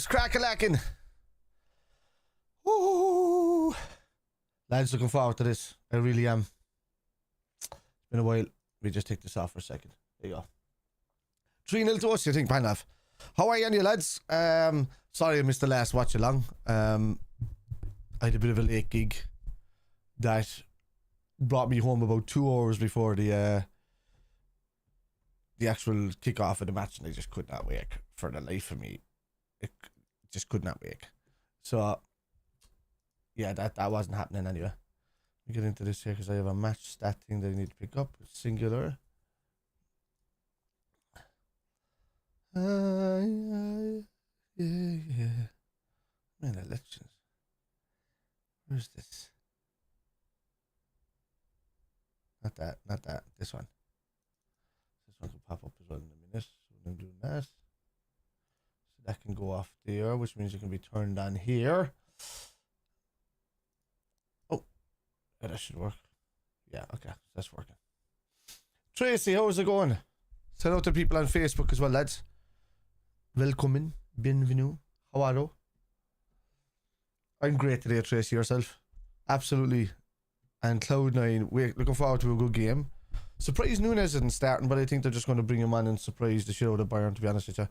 It's crack-a-lacking. Woo! Lads, looking forward to this. I really am. It's been a while. We just take this off for a second. There you go. 3-0 to us, you think, Panav? How are you, lads? Sorry I missed the last watch-along. I had a bit of a late gig that brought me home about 2 hours before the actual kick-off of the match, and I just could not wake for the life of me. It just could not wake. So, yeah, that wasn't happening anyway. Let me get into this here because I have a match stat thing that I need to pick up. Singular. Yeah. Man, elections. Where's this? Not that. This one. This one can pop up as well in a minute. So I'm doing that. So that can go off there, which means it can be turned on here. Oh, yeah, that should work. Yeah, okay, that's working. Tracy, how's it going? Send out to people on Facebook as well, lads. Welcome, bienvenue. How are you? I'm great today, Tracy. Yourself? Absolutely. And Cloud9, we're looking forward to a good game. Surprise Nunes isn't starting, but I think they're just going to bring him on and surprise the shit out of Bayern, to be honest with you.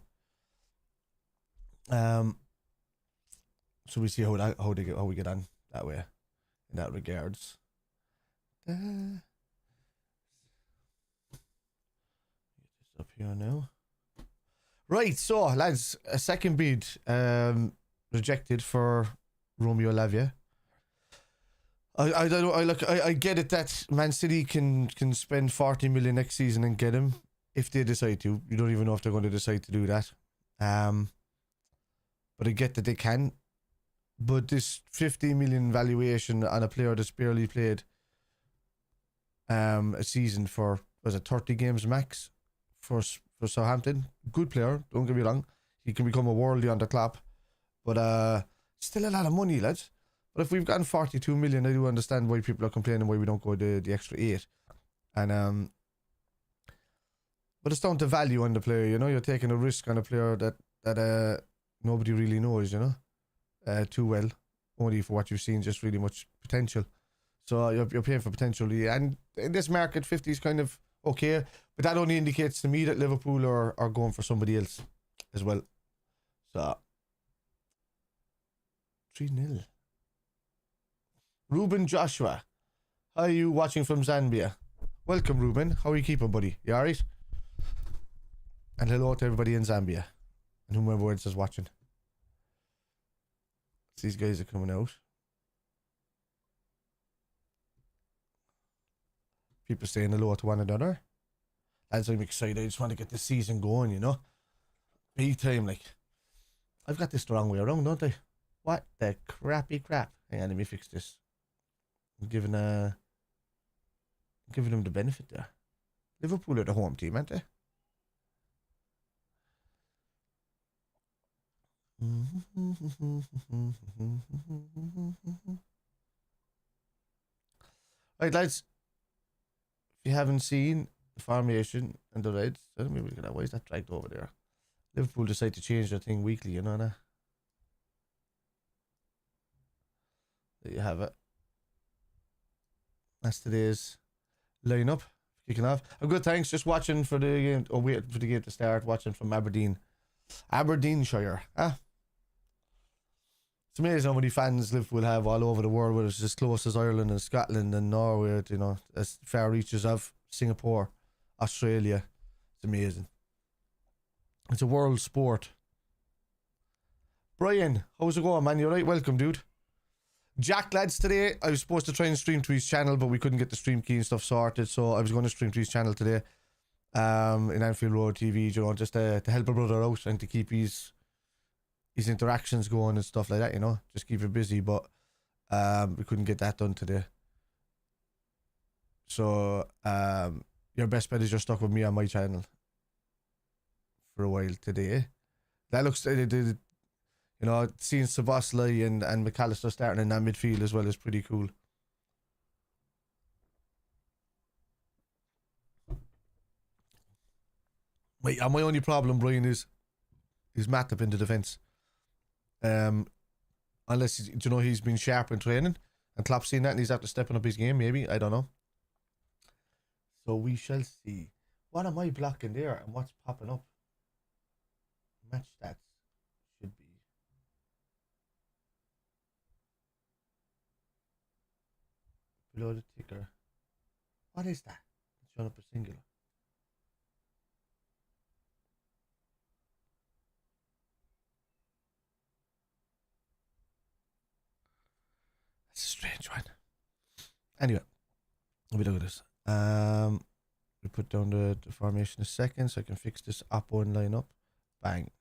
So we see how we get on that way, in that regards. Get this up here now. Right, so lads, a second bid rejected for Romeo Lavia. I don't know. I get it that Man City can spend 40 million next season and get him if they decide to. You don't even know if they're going to decide to do that. But I get that they can. But this 50 million valuation on a player that's barely played a season for, was it 30 games max for Southampton? Good player, don't get me wrong. He can become a worldie on the clock. But still a lot of money, lads. But if we've gotten 42 million, I do understand why people are complaining why we don't go the extra 8. And but it's down to value on the player, you know. You're taking a risk on a player that nobody really knows, you know, too well. Only for what you've seen, just really much potential. So you're paying for potential, and in this market, 50 is kind of okay. But that only indicates to me that Liverpool are going for somebody else as well. So 3-0. Ruben Joshua, how are you watching from Zambia? Welcome, Ruben. How are you keeping, buddy? You alright? And hello to everybody in Zambia and whomever else is watching. These guys are coming out. People saying hello to one another. Lads, I'm excited. I just want to get this season going, you know. Big time, like. I've got this the wrong way around, don't I? What the crappy crap. Hang on, let me fix this. I'm giving them the benefit there. Liverpool are the home team, aren't they? Right, lads. If you haven't seen the formation and the Reds, I don't know, look at that. Why is that dragged over there? Liverpool decide to change their thing weekly, you know that? There you have it. That's today's lineup. Kicking off. I'm good, thanks. Just watching for the game. Oh, wait for the game to start. Watching from Aberdeenshire. It's amazing how many fans Liverpool have all over the world, where it's as close as Ireland and Scotland and Norway, you know, as far reaches of Singapore, Australia. It's amazing. It's a world sport. Brian, how's it going, man? You alright? Welcome, dude. Jack, lads, today I was supposed to try and stream to his channel, but we couldn't get the stream key and stuff sorted, so I was going to stream to his channel today in Anfield Road TV, you know, just to help a brother out and to keep his interactions going and stuff like that, you know, just keep it busy. But we couldn't get that done today, so your best bet is you're stuck with me on my channel for a while today. That looks you know, seeing Szoboszlai and McAllister starting in that midfield as well is pretty cool. My only problem, Brian, is Matip in the defence. Unless, you know, he's been sharp in training and Klopp's seen that and he's after stepping up his game, maybe. I don't know. So we shall see. What am I blocking there and what's popping up? Match stats should be. Below the ticker. What is that? It's showing up a singular. That's a strange one. Anyway, let me look at this. We put down the formation a second so I can fix this oppo and line up. Bang.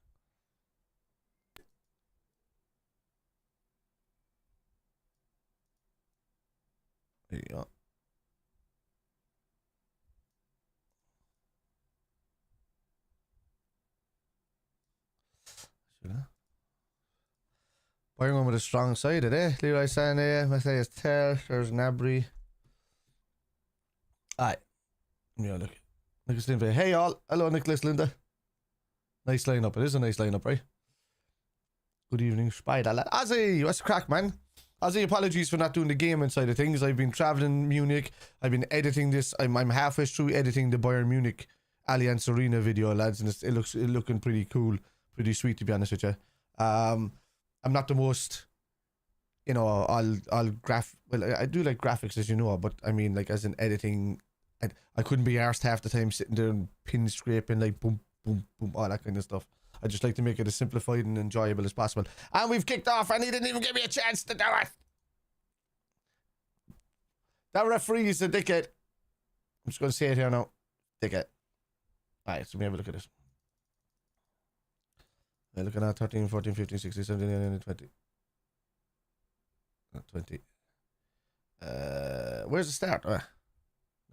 There you go. Bayern going with a strong side today. Leroy Sané, Matthias Tell, there's Nabry. Aye. Yeah, look. Nicholas Linda. Hey all. Hello, Nicholas Linda. Nice lineup. It is a nice lineup, right? Good evening, Spider lad. Ozzy, what's the crack, man? Ozzy, apologies for not doing the gaming side of things. I've been traveling Munich. I've been editing this. I'm halfway through editing the Bayern Munich Allianz Arena video, lads, and it's looking pretty cool, pretty sweet, to be honest with you. I'm not the most, you know, Well, I do like graphics, as you know, but I mean, like, as in editing, I couldn't be arsed half the time sitting there and pin scraping, like, boom, boom, boom, all that kind of stuff. I just like to make it as simplified and enjoyable as possible. And we've kicked off, and he didn't even give me a chance to do it. That referee is a dickhead. I'm just going to say it here now. Dickhead. Alright, so we have a look at this. We're looking at 13, 14, 15, 16, 17, 18, 20. Not 20. Where's the start? No,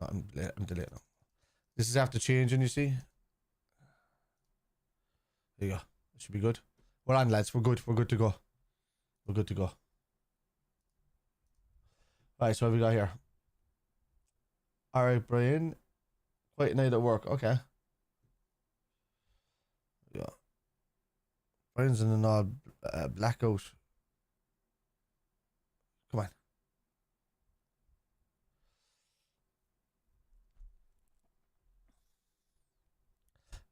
I'm delayed now. This is after changing, you see. There you go. It should be good. We're on, lads. We're good. We're good to go. We're good to go. Right, so what have we got here? Alright, Brian. Quite a night at work. Okay. Yeah. Brian's in an all blackout. Come on.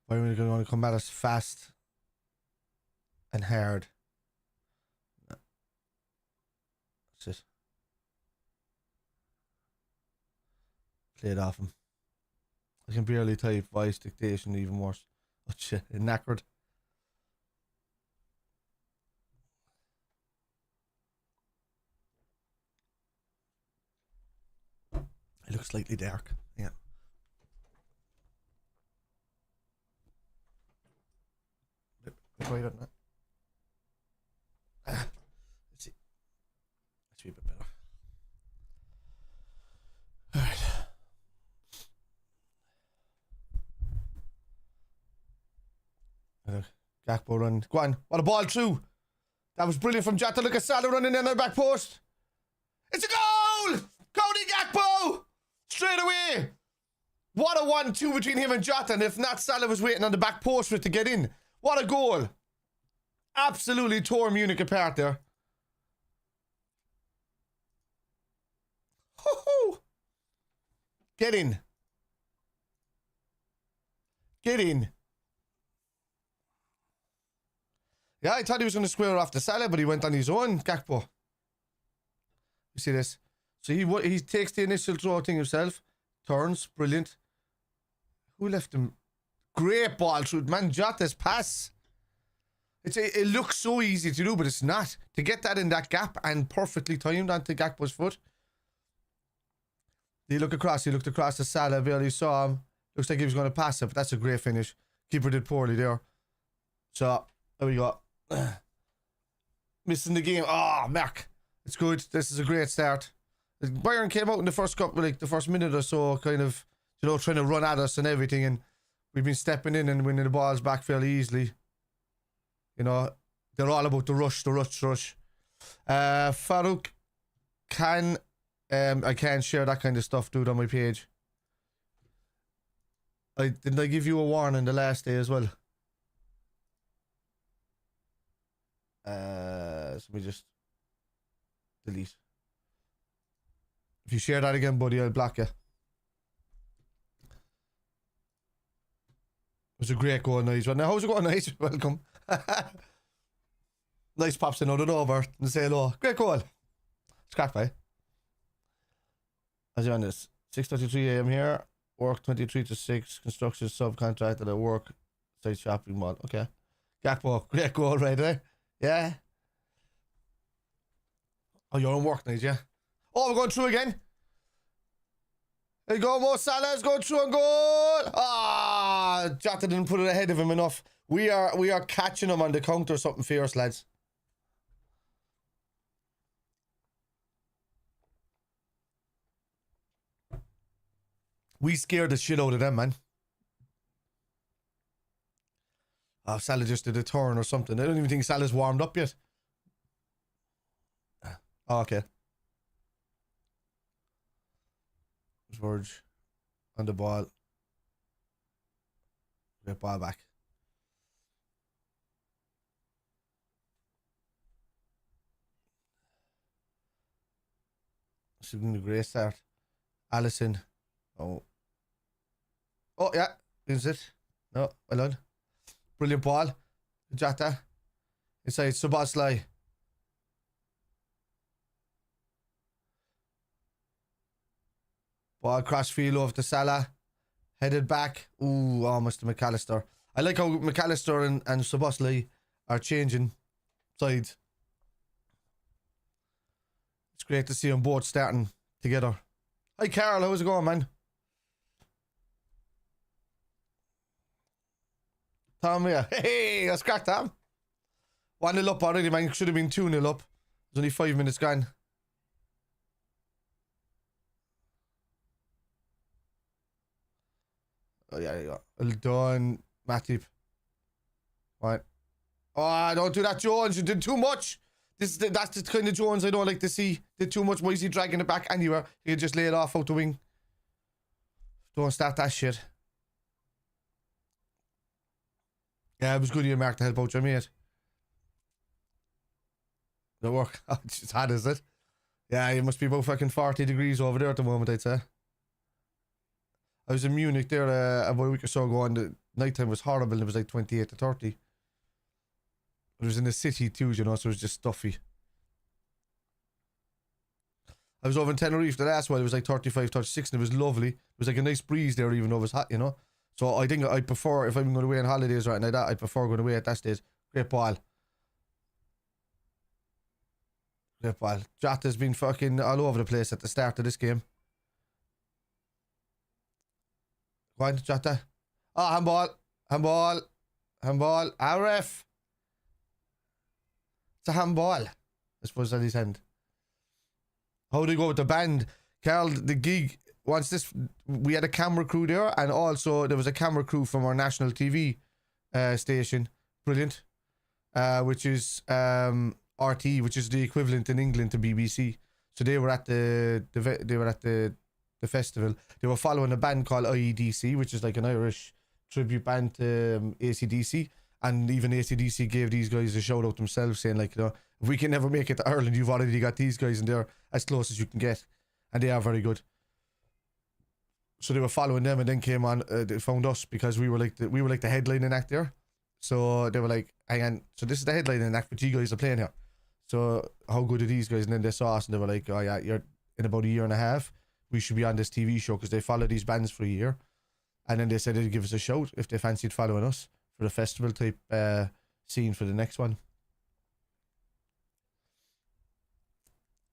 Brian are going to come at us fast and hard. No. That's it. Play it off him. I can barely type voice dictation, even worse. Oh shit, knackered. It looks slightly dark. Yeah. Right on that. Let's see. Let's be a bit better. Alright. Gakpo run. Go on. What a ball through. That was brilliant from Jota. Look at Salah running in the back post. It's a goal! Cody Gakpo! Straight away. What a 1-2 between him and Jota. And if not, Salah was waiting on the back post for it to get in. What a goal. Absolutely tore Munich apart there. Ho-ho. Get in. Get in. Yeah, I thought he was going to square off the Salah, but he went on his own, Gakpo. You see this? So he takes the initial throw thing himself. Turns. Brilliant. Who left him? Great ball through. Man, Jota's pass. It looks so easy to do, but it's not. To get that in that gap and perfectly timed onto Gakpo's foot. He looked across the Salah. Barely saw him. Looks like he was going to pass it, but that's a great finish. Keeper did poorly there. So, there we go. Missing the game. Oh, Mark. It's good. This is a great start. Bayern came out in the first couple, like the first minute or so, kind of, you know, trying to run at us and everything, and we've been stepping in and winning the balls back fairly easily. You know, they're all about the rush. Farouk, I can't share that kind of stuff, dude, on my page. Didn't I give you a warning the last day as well? So let me just delete. If you share that again, buddy, I'll block you. It was a great goal, nice one. Now, how's it going, nice? Welcome. Nice pops in out it over and say hello. Great goal. Scrap by. As you on this, 6:33 a.m. here. Work 23 to 6. Construction subcontracted at work. Site shopping mall. Okay. Gakpo, great goal right there. Yeah. Oh, you're on work night, yeah. Oh, we're going through again. There you go, Mo Salah's going through and goal. Ah, Jota didn't put it ahead of him enough. We are catching him on the counter, something fierce, lads. We scared the shit out of them, man. Oh, Salah just did a turn or something. I don't even think Salah's warmed up yet. Oh, okay. Verge on the ball. Get ball back. Shooting a great start. Allison. Oh. Oh, yeah. Is it? No, well done. Brilliant ball. Jota. Inside Szoboszlai. Ball cross field over to Salah. Headed back. Ooh, almost to McAllister. I like how McAllister and Szoboszlai are changing sides. It's great to see them both starting together. Hi, Carl. How's it going, man? Tom, yeah. Hey, that's cracked, Tom. 1-0 up already, man. Should have been 2-0 up. There's only 5 minutes gone. Oh, yeah, there you go. Well done, Matip. Right. Oh, don't do that, Jones. You did too much. That's the kind of Jones I don't like to see. Did too much. Why is he dragging it back anywhere? He could just lay it off out the wing. Don't start that shit. Yeah, it was good of you, Mark, to help out your mate. Did it work? Oh, it's hot, is it? Yeah, it must be about fucking 40 degrees over there at the moment, I'd say. I was in Munich there about a week or so ago, and the nighttime was horrible. It was like 28 to 30. It was in the city too, you know, so it was just stuffy. I was over in Tenerife the last while. It was like 35, 36, and it was lovely. It was like a nice breeze there, even though it was hot, you know. So I think I prefer, if I'm going away on holidays or anything like that, I prefer going away at that stage. Great ball. Great ball. Jota's been fucking all over the place at the start of this game. Go on, Jota. Oh, handball. Handball. Handball. Ah, ref. It's a handball. I suppose at his hand. How do you go with the band? Carl, the gig, once this, we had a camera crew there, and also there was a camera crew from our national TV station. Brilliant. Which is RT, which is the equivalent in England to BBC. So they were at the festival. They were following a band called IEDC, which is like an Irish tribute band to AC/DC, and even AC/DC gave these guys a shout out themselves, saying like, you know, if we can never make it to Ireland, you've already got these guys and they're as close as you can get, and they are very good. So they were following them, and then came on, they found us because we were like the headlining act there. So they were like, hang on, so this is the headlining act, but you guys are playing here. So how good are these guys? And then they saw us and they were like, oh yeah, you're in about a year and a half, we should be on this TV show, because they follow these bands for a year. And then they said they'd give us a shout if they fancied following us for the festival type scene for the next one.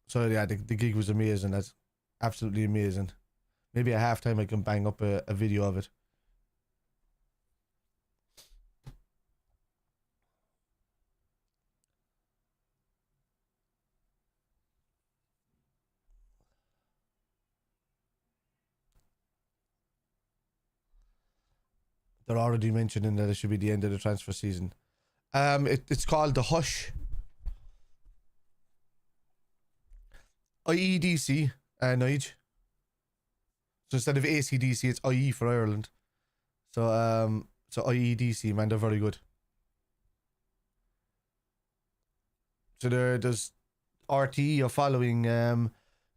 So yeah, the gig was amazing. That's absolutely amazing. Maybe at halftime I can bang up a video of it. They're already mentioning that it should be the end of the transfer season. It's called The Hush. IEDC, Nige. So instead of ACDC, it's IE for Ireland. So IEDC, man, they're very good. So there's RTE are following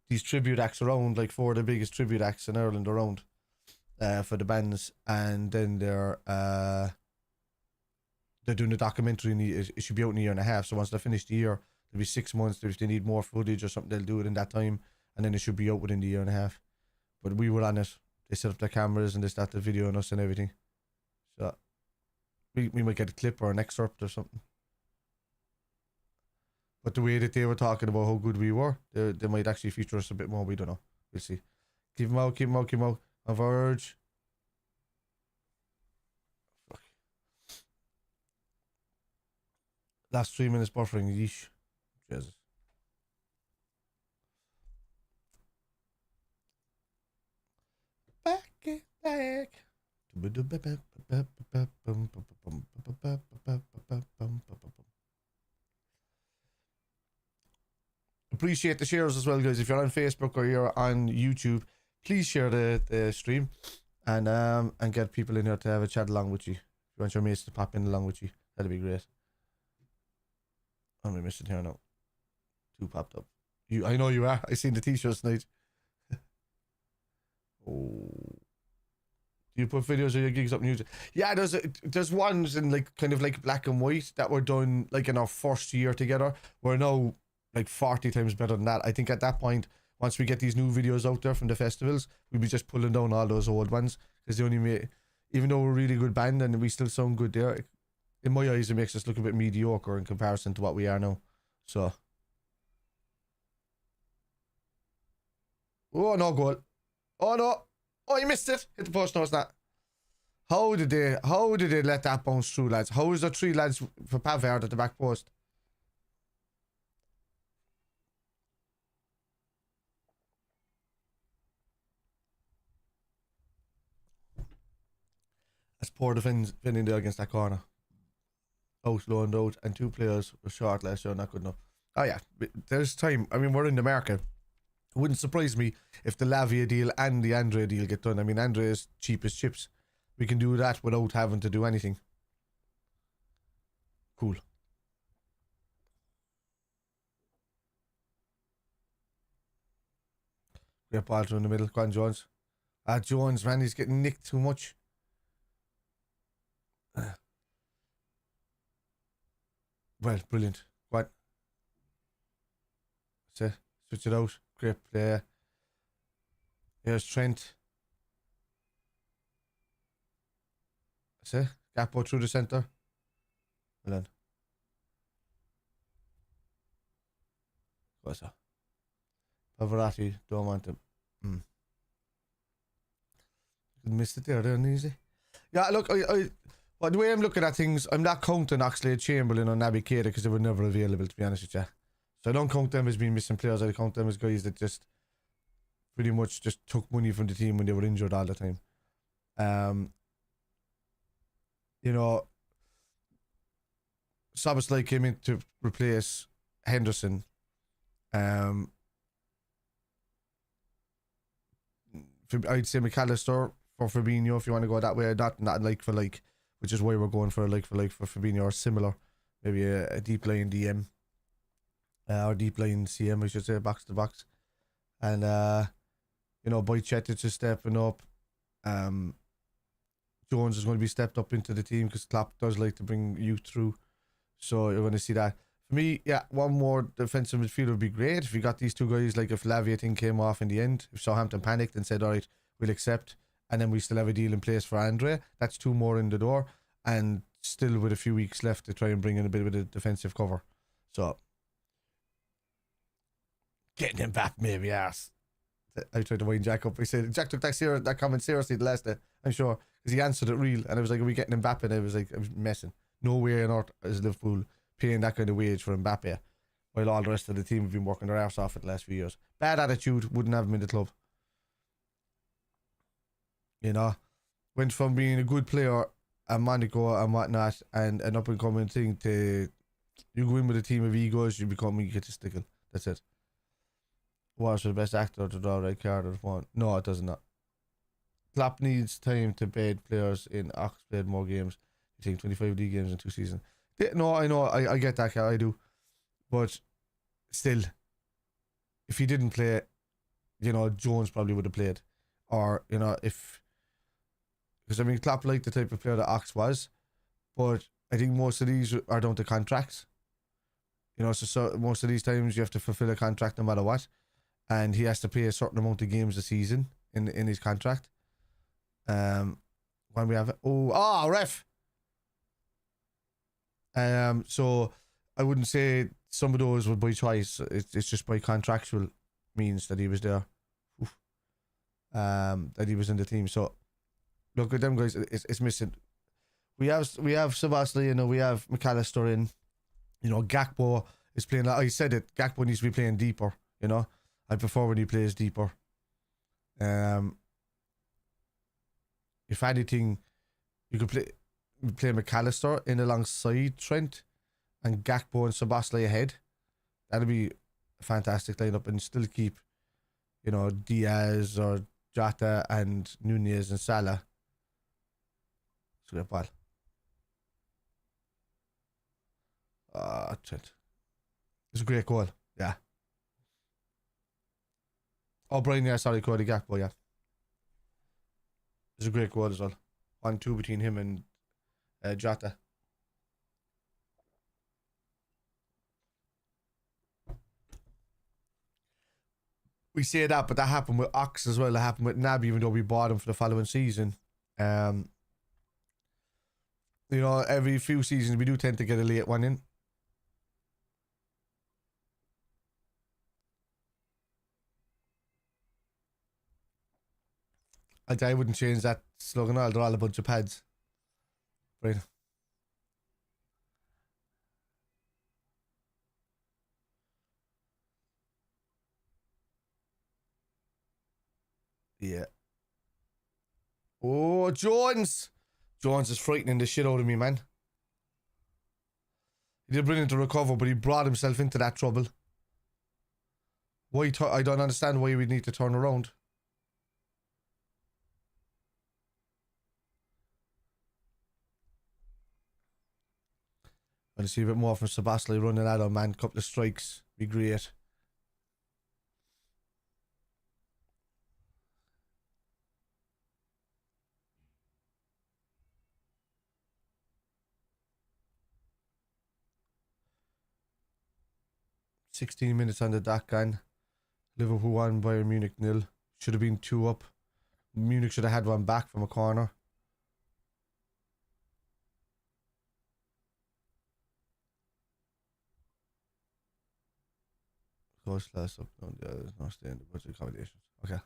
these tribute acts around, like 4 of the biggest tribute acts in Ireland around for the bands, and then they're doing a documentary. It should be out in a year and a half. So once they finish the year, there'll be 6 months. If they need more footage or something, they'll do it in that time, and then it should be out within the year and a half. But we were on it. They set up their cameras and they started videoing us and everything. So we might get a clip or an excerpt or something. But the way that they were talking about how good we were, they might actually feature us a bit more. We don't know. We'll see. Keep them out, keep them out, keep them out. On Verge. Fuck. Last 3 minutes buffering. Yeesh. Jesus. Back it back. Appreciate the shares as well, guys. If you're on Facebook or you're on YouTube, please share the stream and get people in here to have a chat along with you. If you want your mates to pop in along with you, that'd be great. I'm missing here now. 2 popped up. I know you are. I seen the t-shirts tonight. Oh. Do you put videos of your gigs up on YouTube? Yeah, there's ones in like kind of like black and white that were done like in our first year together. We're now like 40 times better than that. I think at that point, once we get these new videos out there from the festivals, we'll be just pulling down all those old ones, because they only make, even though we're a really good band and we still sound good there, in my eyes it makes us look a bit mediocre in comparison to what we are now. So, oh no, goal. Oh no. Oh, you missed it. Hit the post. No, it's not. How did they let that bounce through, lads? How is there 3 lads for Pavard at the back post? That's poor defending there against that corner. Out, low and out, and 2 players were short last year, not good enough. Oh yeah, there's time. I mean, we're in the market. It wouldn't surprise me if the Lavia deal and the Andre deal get done. I mean, Andre is cheap as chips. We can do that without having to do anything. Cool. Great ball through in the middle. Go on, Jones. Jones, man, he's getting nicked too much. Well, brilliant. Go on. Switch it out. Great play. Here's Trent. Gap out through the centre. Well done. What's that? Pavarotti, don't want him. Missed it there, easy. Yeah, look, well, the way I'm looking at things, I'm not counting Oxlade, Chamberlain, or Naby Keita because they were never available, to be honest with you. So I don't count them as being missing players. I count them as guys that just pretty much just took money from the team when they were injured all the time. You know, Szoboszlai came in to replace Henderson. I'd say McAllister for Fabinho if you want to go that way. Not like for like, which is why we're going for like for Fabinho or similar. Maybe a deep line DM. Or deep line CM, I should say, box to box. And, you know, Bajcetic is stepping up. Jones is going to be stepped up into the team because Klopp does like to bring youth through. So you're going to see that. For me, yeah, one more defensive midfielder would be great. If you got these 2 guys, like if Lavia thing came off in the end, if Southampton panicked and said, all right, we'll accept, and then we still have a deal in place for Andre, that's 2 more in the door, and still with a few weeks left to try and bring in a bit of a defensive cover. So, getting him back, maybe, ass. I tried to wind Jack up. I said, Jack took that comment seriously the last day, I'm sure, because he answered it real, and I was like, are we getting Mbappe? And I was like, I was messing. No way on earth is Liverpool paying that kind of wage for Mbappe, while all the rest of the team have been working their arse off for the last few years. Bad attitude, wouldn't have him in the club. You know, went from being a good player at Monaco and whatnot, and an up and coming thing, to you go in with a team of egos, you become egotistical. That's it. Was the best actor to draw a red card or one? No, it does not. Klopp needs time to bed players in. Ox played more games. You think 25 league games in 2 seasons? No, I know, I get that, I do. But still, if he didn't play, you know, Jones probably would have played. Or, you know, because I mean, Klopp liked the type of player that Ox was, but I think most of these are down to contracts. You know, so most of these times you have to fulfill a contract no matter what, and he has to play a certain amount of games a season in his contract. When we have ref. So I wouldn't say some of those were by choice. It's just by contractual means that he was there. That he was in the team. So look at them guys. It's missing. We have Sabasli, you know, we have McAllister in. You know, Gakpo is playing. I said it. Gakpo needs to be playing deeper. You know, I prefer when he plays deeper. If anything, you could play McAllister in alongside Trent and Gakpo and Sabasli ahead. That'd be a fantastic lineup, and still keep, you know, Diaz or Jota and Nunez and Salah. It's a great ball. Trent. It's a great goal. Yeah. Oh, Brian, yeah, sorry, Cody Gakpo, yeah. It's a great goal as well. 1-2 between him and Jota. We say that, but that happened with Ox as well. That happened with Nab, even though we bought him for the following season. You know, every few seasons we do tend to get a late one in. I wouldn't change that slogan. They're all a bunch of pads. Right. Yeah. Oh, Jones! Jones is frightening the shit out of me, man. He did brilliant to recover, but he brought himself into that trouble. Why? I don't understand why we need to turn around. I want to see a bit more from Sabasli running at him, man. Couple of strikes. Be great. "16 minutes on the dot, gun. Liverpool 1, Bayern Munich 0. Should have been 2 up. Munich should have had one back from a corner. Cost less up. No, there's no stay in the budget accommodations. Okay.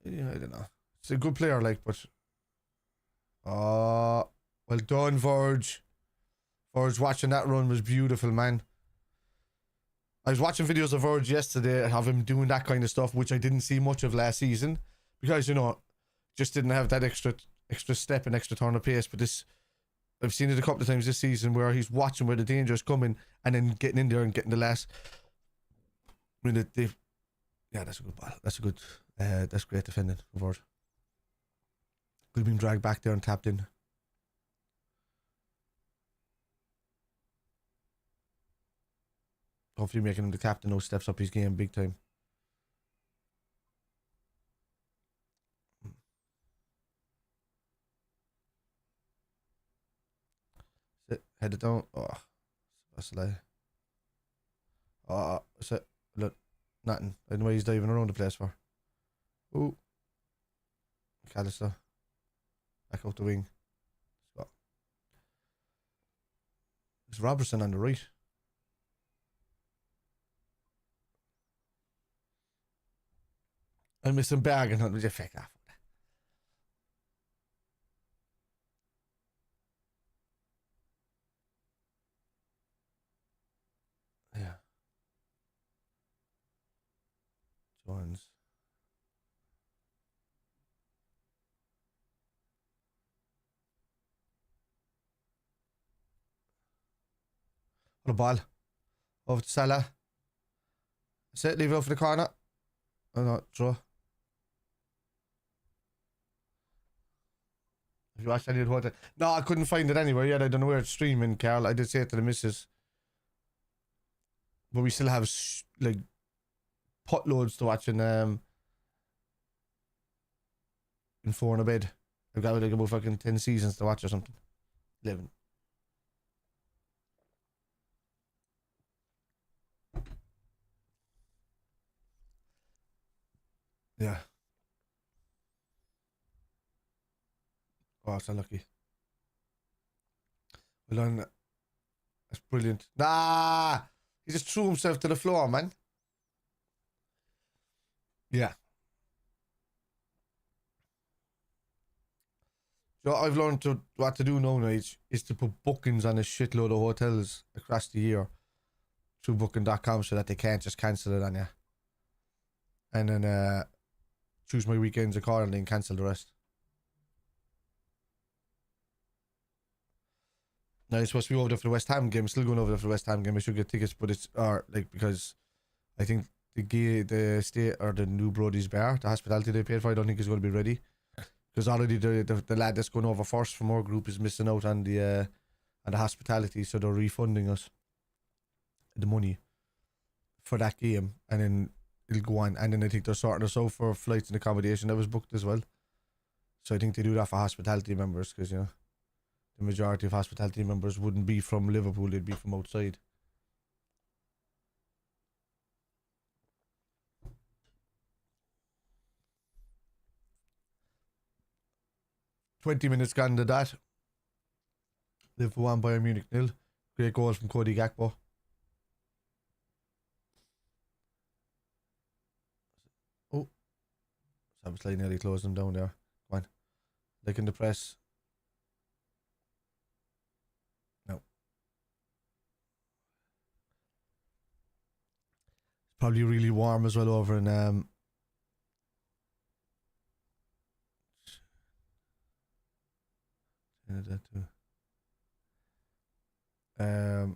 Yeah, I don't know. It's a good player, like, but. Oh, well done, Verge. Verge, watching that run was beautiful, man. I was watching videos of Verge yesterday of him doing that kind of stuff, which I didn't see much of last season, because, you know, just didn't have that extra step and extra turn of pace. But this, I've seen it a couple of times this season where he's watching where the danger is coming and then getting in there and getting the last. I mean, yeah, that's a good ball. That's a good. That's great defending from Verge. Could have been dragged back there and tapped in. Hopefully making him the captain now steps up his game big time. Sit, head it down. Oh, that's a lie. Oh, sit. Look, nothing. I don't know why he's diving around the place for. Ooh. McAllister. Back out the wing. There's Robertson on the right. I'm missing Bergen. Would you fake off? Yeah. Jones. What a ball. Over to Salah. Sit, leave it over the corner. Oh no, draw. Have you watched any of the hotel? No, I couldn't find it anywhere yet. I don't know where it's streaming, Carl. I did say it to the missus. But we still have, like, potloads to watch in 4 in a bed. I've got like about fucking 10 seasons to watch or something. 11. Yeah. Oh, so lucky. Well done. That's brilliant. Nah! He just threw himself to the floor, man. Yeah. So I've learned what to do now, Nige, is to put bookings on a shitload of hotels across the year through booking.com so that they can't just cancel it on you. And then choose my weekends accordingly and cancel the rest. Now it's supposed to be over there for the West Ham game. Still going over there for the West Ham game. I should get tickets, but it's because I think the state or the new Brody's bar, the hospitality they paid for, I don't think is going to be ready. Because already the lad that's going over first from our group is missing out on the hospitality, so they're refunding us the money for that game, and then it'll go on. And then I think they're sorting us out for flights and accommodation that was booked as well. So I think they do that for hospitality members, because you know the majority of hospitality members wouldn't be from Liverpool; they'd be from outside. "20 minutes gone to that. Liverpool 1, Bayern Munich 0. Great goal from Cody Gakpo. Oh, Szoboszlai nearly closed them down there. Come on, like in the press. No, it's probably really warm as well over in that too. Yeah.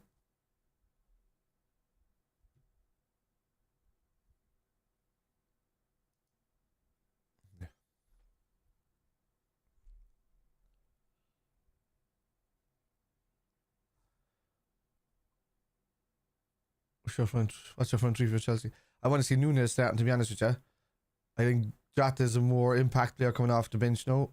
What's your front three for Chelsea? I want to see Nunes starting, to be honest with you. I think Jota's a more impact player coming off the bench now.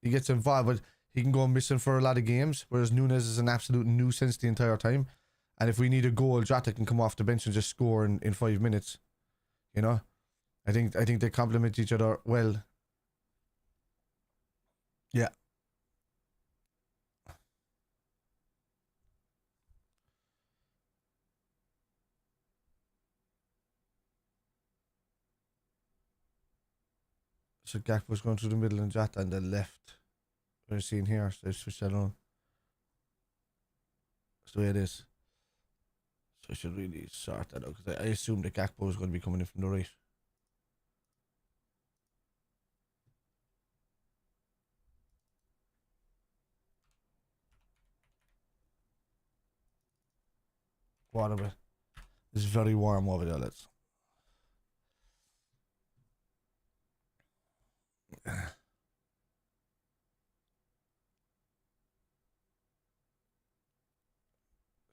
He gets involved, but he can go missing for a lot of games, whereas Nunes is an absolute nuisance the entire time. And if we need a goal, Jota can come off the bench and just score in 5 minutes. You know? I think they complement each other well. Yeah. So Gakpo's going through the middle and Jota on the left. We're seeing here, so they switch that on. That's the way it is. So I should really sort that out, because I assume that Gakpo is going to be coming in from the right. What a bit. It's very warm over there, let's.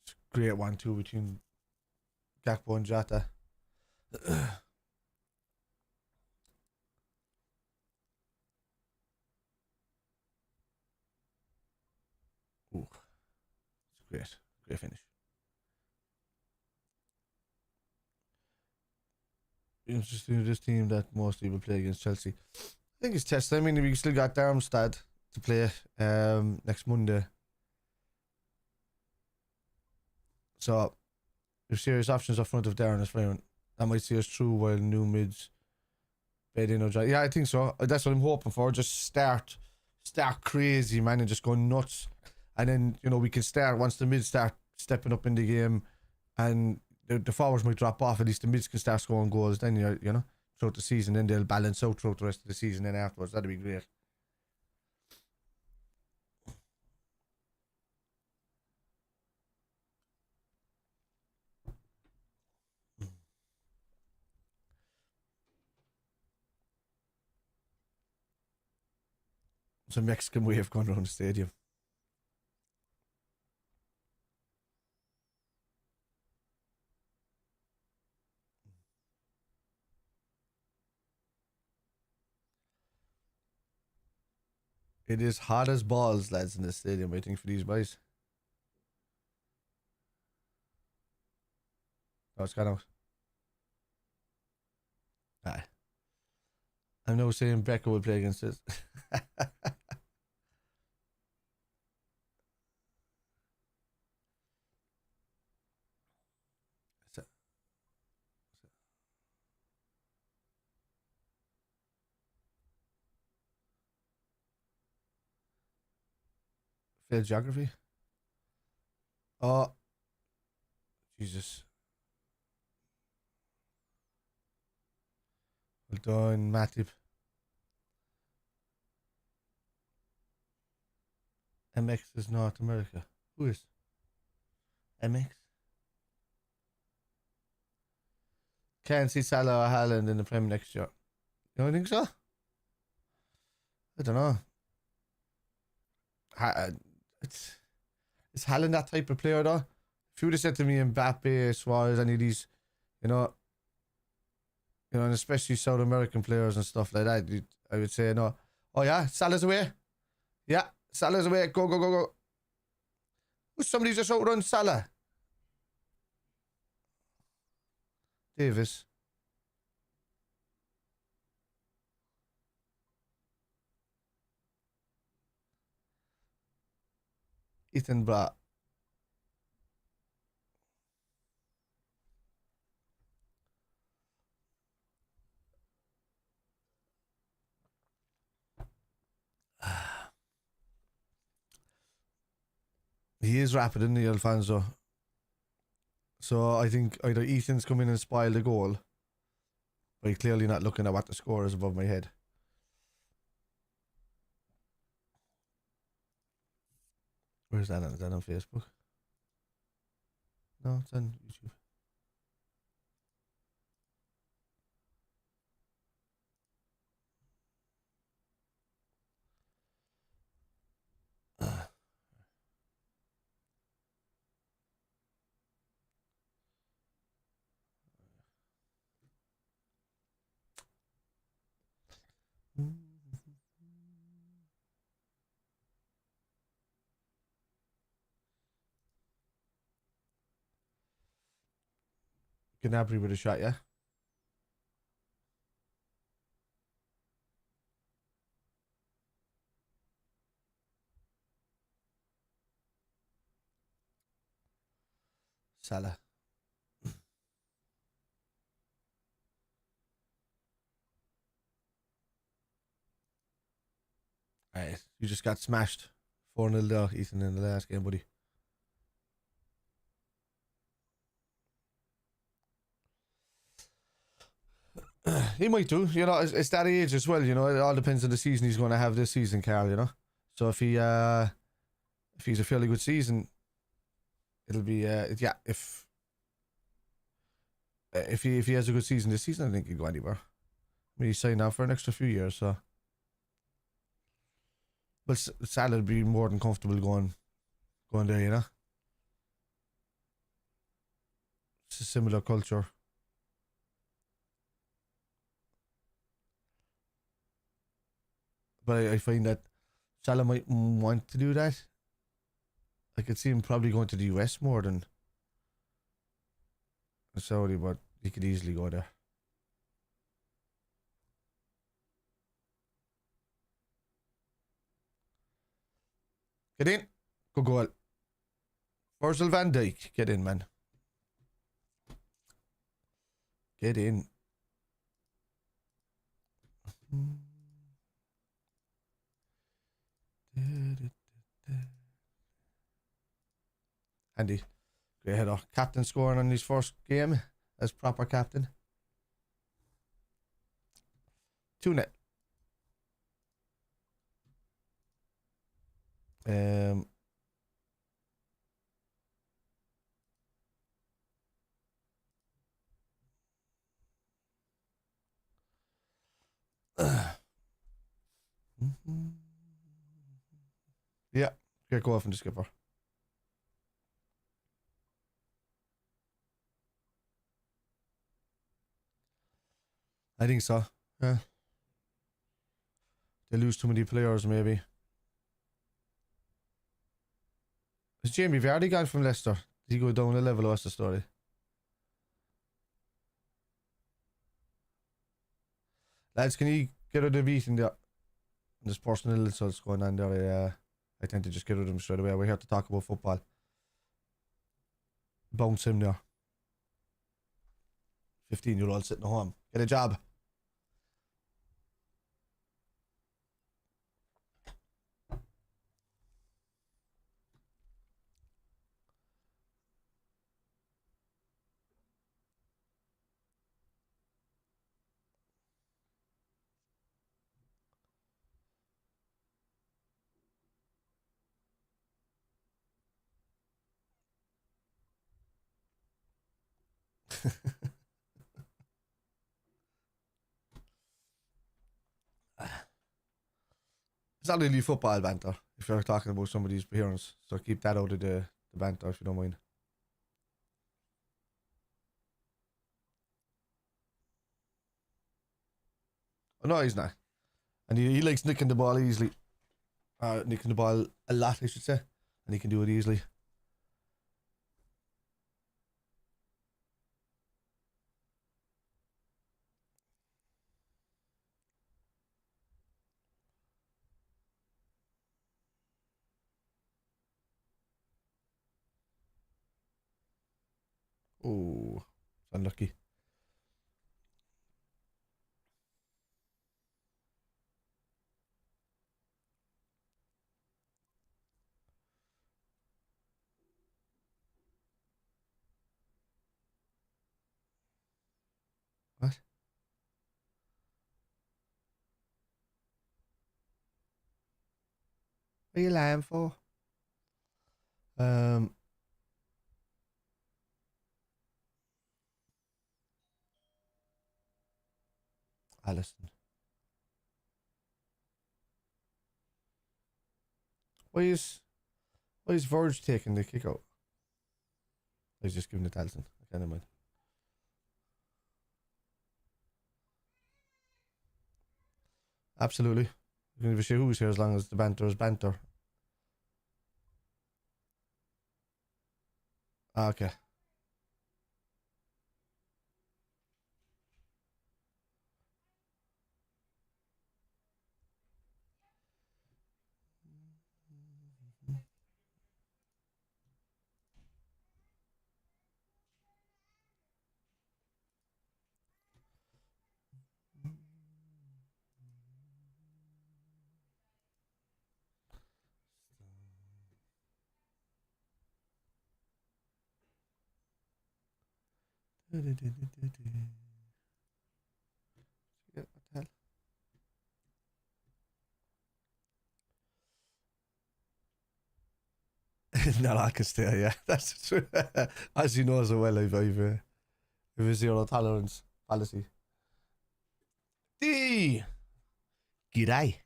It's a great 1-2 between Gakpo and Jota. Ooh, it's great. Great finish. Interesting, this team that mostly will play against Chelsea. I think it's test. I mean, we still got Darmstadt to play next Monday. So, there's serious options up front of Darren is fine. That might see us through while new mids bed in. Yeah, I think so. That's what I'm hoping for. Just start crazy, man, and just go nuts. And then, you know, we can start once the mids start stepping up in the game, and the forwards might drop off. At least the mids can start scoring goals. Then you know, throughout the season, then they'll balance out throughout the rest of the season. Then afterwards, that'd be great. It's a Mexican way of going around the stadium. It is hot as balls, lads, in the stadium, I think, for these boys. Oh, it's gone out. Aye. I'm now saying Becca will play against this. Failed geography. Oh, Jesus. Well done, Matip. MX is North America. Who is? MX? Can't see Salah or Haaland in the Prem next year. You don't think so? I don't know. It's Haaland that type of player though? If you would have said to me Mbappe, Suarez, any of these, you know, and especially South American players and stuff like that, I would say no. Oh yeah, Salah's away. Yeah, Salah's away. Go, go, go, go. Somebody just outrun Salah. Davis. Ethan Bra. He is rapid, isn't he, Alfonso? So I think either Ethan's come in and spoiled the goal, but he's clearly not looking at what the score is above my head. Where's that on? Is that on Facebook? No, it's on YouTube. Gnabry with a shot, yeah? Salah. Alright, you just got smashed 4-0 though, Ethan, in the last game, buddy. He might do, you know, it's that age as well, you know, it all depends on the season he's going to have this season, Carl, you know. So if he's a fairly good season, it'll be, yeah, if he has a good season this season, I think he'll go anywhere. I mean, he's signed now for an extra few years, so. But Salah would be more than comfortable going there, you know. It's a similar culture. But I find that Salah might want to do that. I could see him probably going to the US more than Saudi, but he could easily go there. Get in. Good goal. Virgil van Dijk. Get in, man. Get in. Andy. Great header. Captain scoring on his first game as proper captain. 2-0. Yeah, great goal from the skipper. I think so. Yeah. They lose too many players, maybe. Is Jamie Vardy gone from Leicester? Did he go down a level? What's the story? Lads, can you get rid of beating the there's personal insults going on there? I tend to just get rid of them straight away. We're here to talk about football. Bounce him there. 15-year-old sitting at home. Get a job. It's not really football banter if you're talking about somebody's appearance. So keep that out of the banter if you don't mind. Oh, no, he's not. And he likes nicking the ball easily. Nicking the ball a lot, I should say. And he can do it easily. Oh, it's unlucky. What? What are you lying for? Allison. Why is Verge taking the kick out? He's just giving it to Allison. Okay, never mind. Absolutely. You can give a shit who's here as long as the banter is banter. Okay. Yeah, what the hell? Not I can stay, yeah. That's true. As you know so well, I've a zero tolerance policy. D. G'day.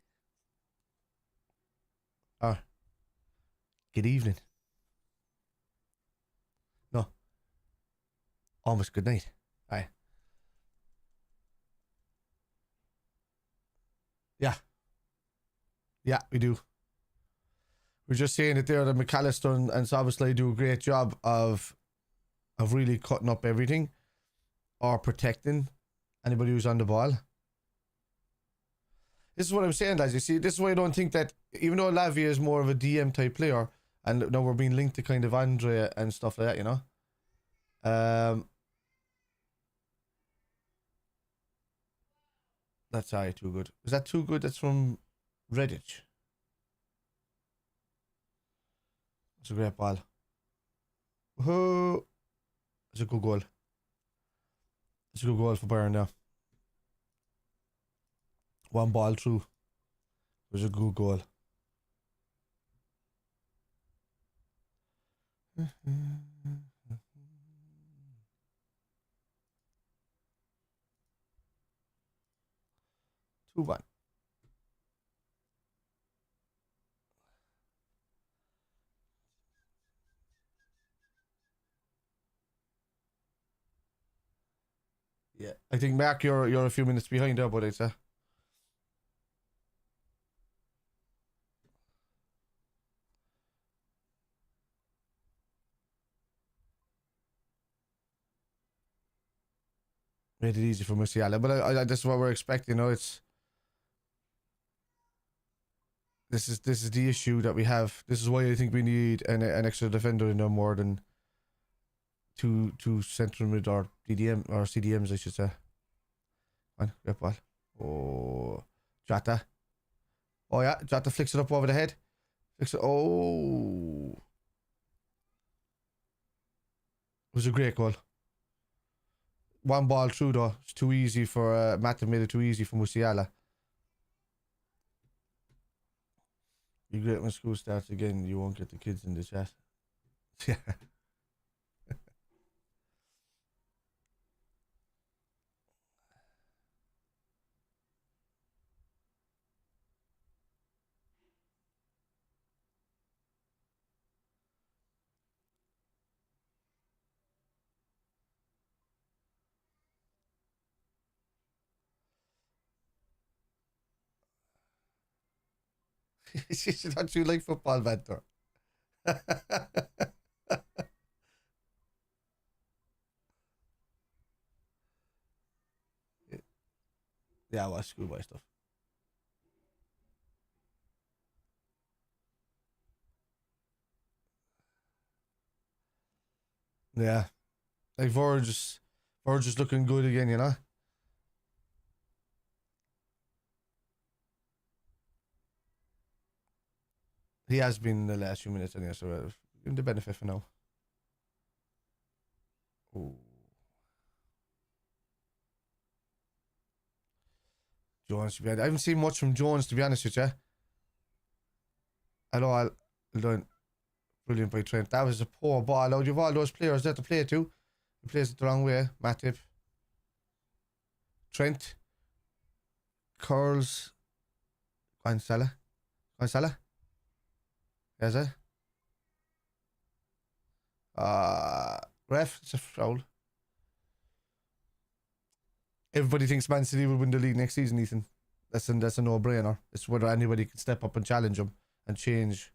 Or good evening. No. Almost good night. Aye. Yeah. Yeah, we do. We're just saying it there that McAllister and Soboslai do a great job of really cutting up everything or protecting anybody who's on the ball. This is what I'm saying, guys. You see, this is why I don't think that, even though Lavia is more of a DM type player, and now we're being linked to kind of Andre and stuff like that, you know. That's alright, too good. Is that too good? That's from Redditch. It's a great ball. Whoa. It's a good goal. It's a good goal for Bayern now. One ball through. It was a good goal. Two one. Yeah. I think, Mark, you're a few minutes behind there, but it's made it easy for Musiala. But this is what we're expecting, you know, this is the issue that we have. This is why I think we need an extra defender in there more than two central mid or DDM or CDMs, I should say. Come on, great ball. Oh, Jota. Oh yeah, Jota flicks it up over the head. Flicks it. Oh, it was a great goal. One ball through though. It's too easy for Matt made it too easy for Musiala. Be great when school starts again. You won't get the kids in the chat. Yeah. She thought you like football, Mentor. Yeah, I watch schoolboy stuff. Yeah. Like Verge is looking good again, you know? He has been in the last few minutes anyway, so give him the benefit for now. Ooh. Jones, to be honest. I haven't seen much from Jones, to be honest with you. I know I'll learn. Brilliant by Trent. That was a poor ball out. You've all those players there to play to. He plays it the wrong way. Matip. Trent. Curls. Salah. Salah. Is it? Ref, it's a foul. Everybody thinks Man City will win the league next season, Ethan. That's a no-brainer. It's whether anybody can step up and challenge them and change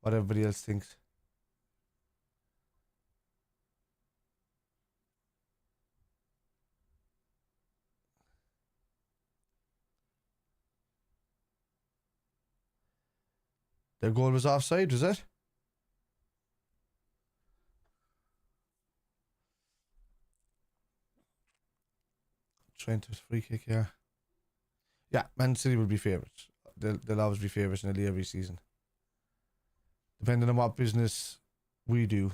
what everybody else thinks. Their goal was offside, was it? Trent was free kick here. Yeah, Man City will be favourites. They'll always be favourites nearly every season. Depending on what business we do.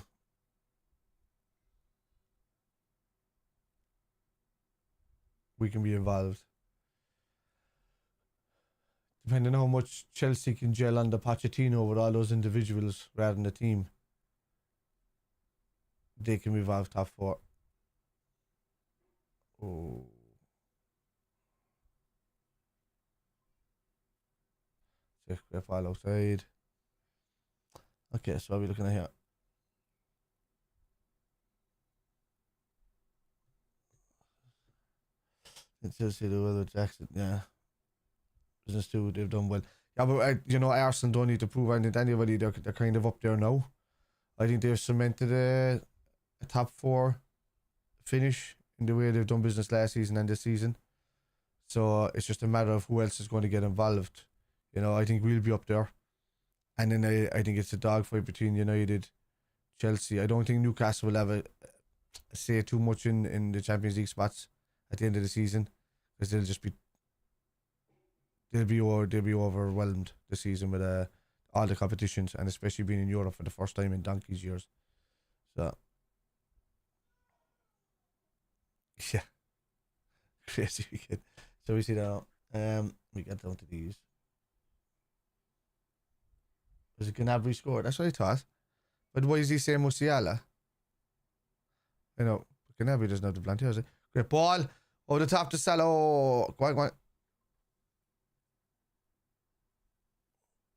We can be involved. Depending on how much Chelsea can gel under Pochettino with all those individuals rather than the team, they can move out top four. Oh. Check great ball outside. Okay, so what are we looking at here? It's Chelsea, the weather Jackson, yeah. Business too, they've done well. Yeah, but you know, Arsenal don't need to prove anything to anybody. They're kind of up there now. I think they've cemented a top four finish in the way they've done business last season and this season. So it's just a matter of who else is going to get involved. You know, I think we'll be up there. And then I think it's a dogfight between United, Chelsea. I don't think Newcastle will have a say too much in the Champions League spots at the end of the season, because they'll be overwhelmed this season with all the competitions, and especially being in Europe for the first time in donkey's years. So yeah, crazy weekend. So we see that. We get down to these. Was it Gnabry scored? That's what I thought. But why is he saying Musiala? You know, Gnabry doesn't have the plant here, is it? Great ball. Over the top to Salah. Oh, go on.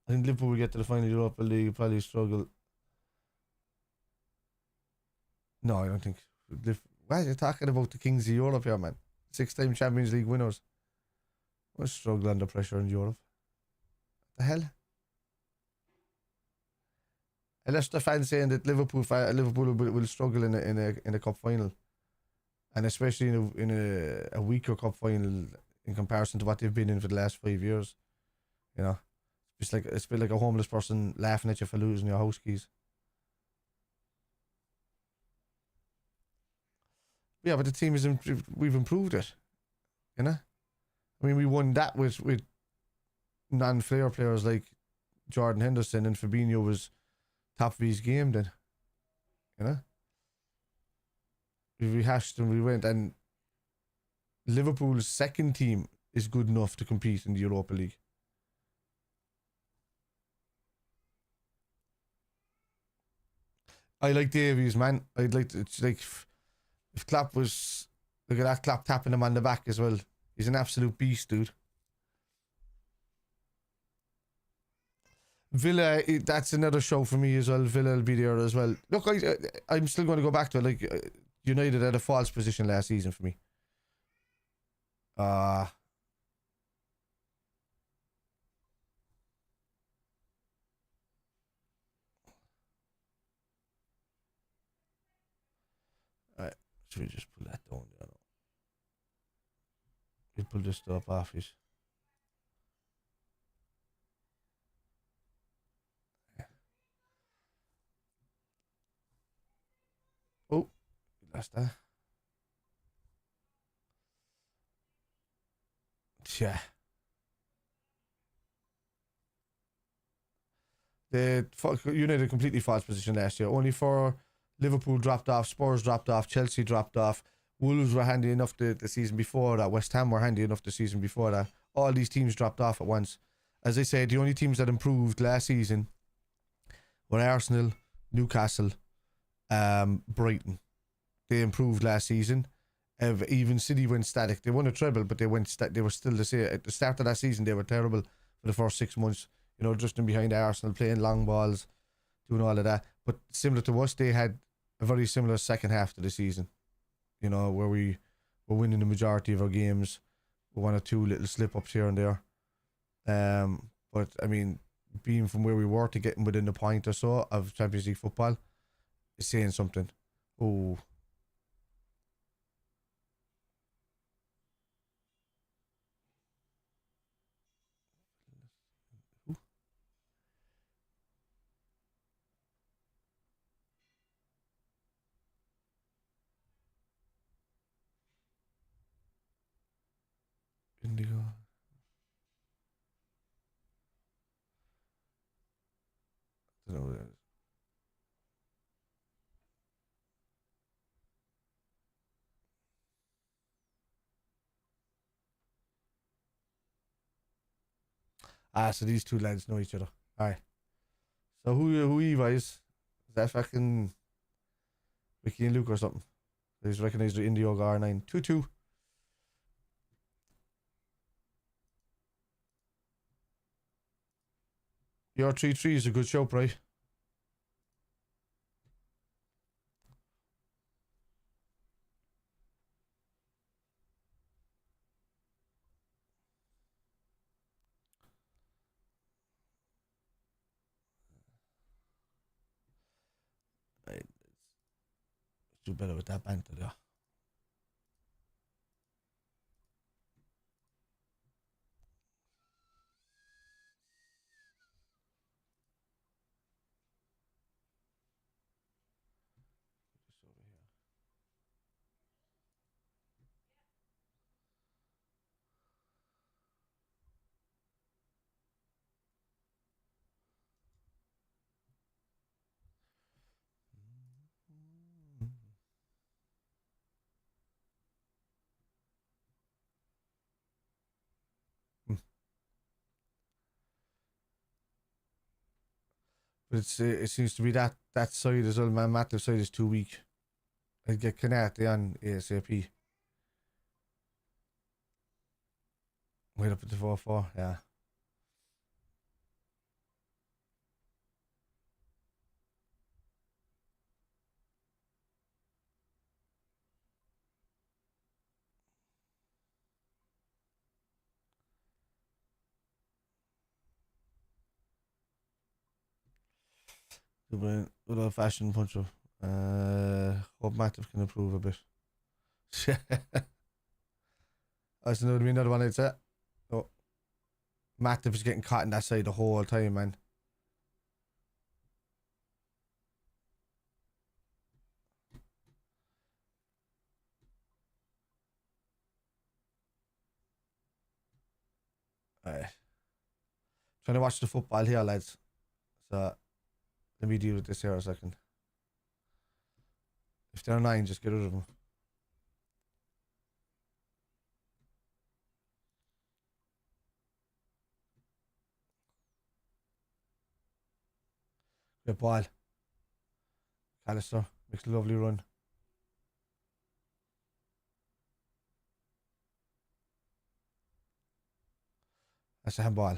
I think Liverpool will get to the final Europa League, probably struggle. No, I don't think. Why are you talking about the Kings of Europe here, man? 6-time Champions League winners. What struggle under pressure in Europe? The hell? A Leicester fan saying that Liverpool will struggle in a cup final, and especially in a weaker cup final in comparison to what they've been in for the last 5 years. You know, it's a bit like a homeless person laughing at you for losing your house keys. Yeah, but the team is we've improved it. You know, I mean, we won that with non-Flair players like Jordan Henderson, and Fabinho was top of his game then. You know, we rehashed and we went, and Liverpool's second team is good enough to compete in the Europa League. I like Davies, man. I'd like to, it's like if Klopp was, look at that, Klopp tapping him on the back as well. He's an absolute beast, dude. Villa, that's another show for me as well. Villa will be there as well. Look, I'm still going to go back to it. Like, United had a false position last season for me. Right, should we just pull that down there? We pull this stuff off his. Oh, that's that. Yeah. The United completely false position last year. Only for Liverpool dropped off, Spurs dropped off, Chelsea dropped off. Wolves were handy enough the season before that. West Ham were handy enough the season before that. All these teams dropped off at once. As I said, the only teams that improved last season were Arsenal, Newcastle, Brighton. They improved last season. Even City went static. They won a treble, but they were still the same. At the start of that season, they were terrible for the first 6 months. You know, just in behind Arsenal, playing long balls, doing all of that. But similar to us, they had a very similar second half to the season. You know, where we were winning the majority of our games, one or two little slip ups here and there. But I mean, being from where we were to getting within the point or so of Champions League football is saying something. Oh. Indigo. I don't know. So these two lads know each other. Alright. So who Eva is? Is that fucking Vicky and Luke or something? He's recognised the Indio R9. 2-2. Your 3-3 is a good show, right? Right. Let's do better with that banter there. But it seems to be that side as well, man. Matthew side is too weak. I'd get Canate on ASAP. Wait up at the 4-4, yeah. Good old fashioned punch up. Hope Matip can improve a bit. That's another one I'd say. Oh, Matip is getting caught in that side the whole time, man. Alright. Trying to watch the football here, lads. So let me deal with this here a second. If they're 9, just get rid of them. Great ball. Callister makes a lovely run. That's a handball.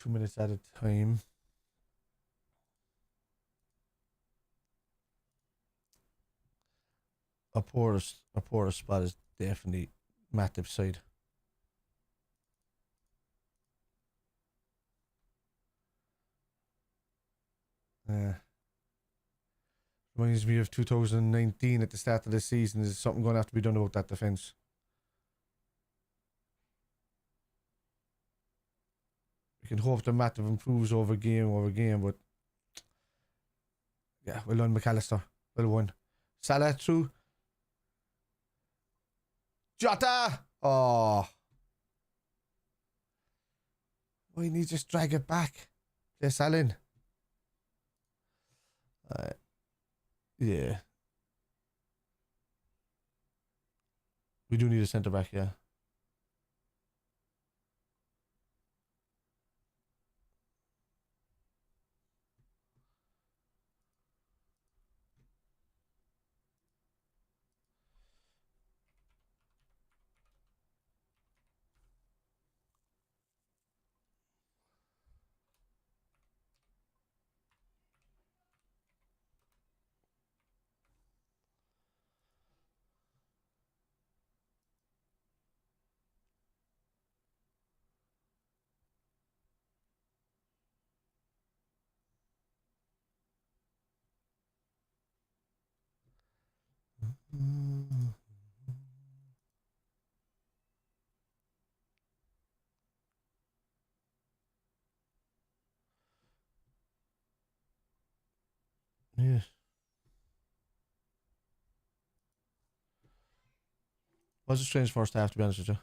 Two minutes at a time. A poorest spot is definitely Matip's side. Reminds me of 2019 at the start of the season. There's something going to have to be done about that defence. We can hope that Matip improves over game, but yeah, well done, McAllister. Well won. Salah through. Jota! Oh. Why didn't he just drag it back? Play Salah in. Yeah. We do need a centre back, yeah. Yes. Was a strange first half, to be honest with you.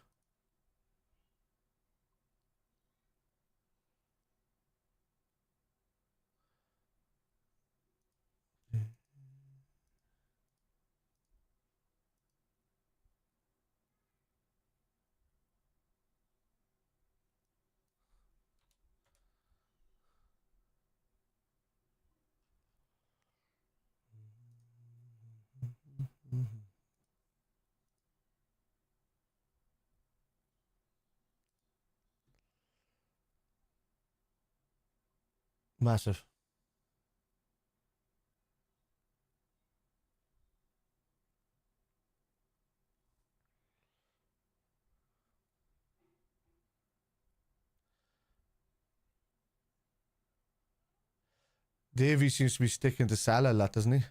Massive. Davey seems to be sticking to Salah a lot, doesn't he?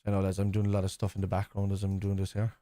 I know, lads, I'm doing a lot of stuff in the background as I'm doing this here.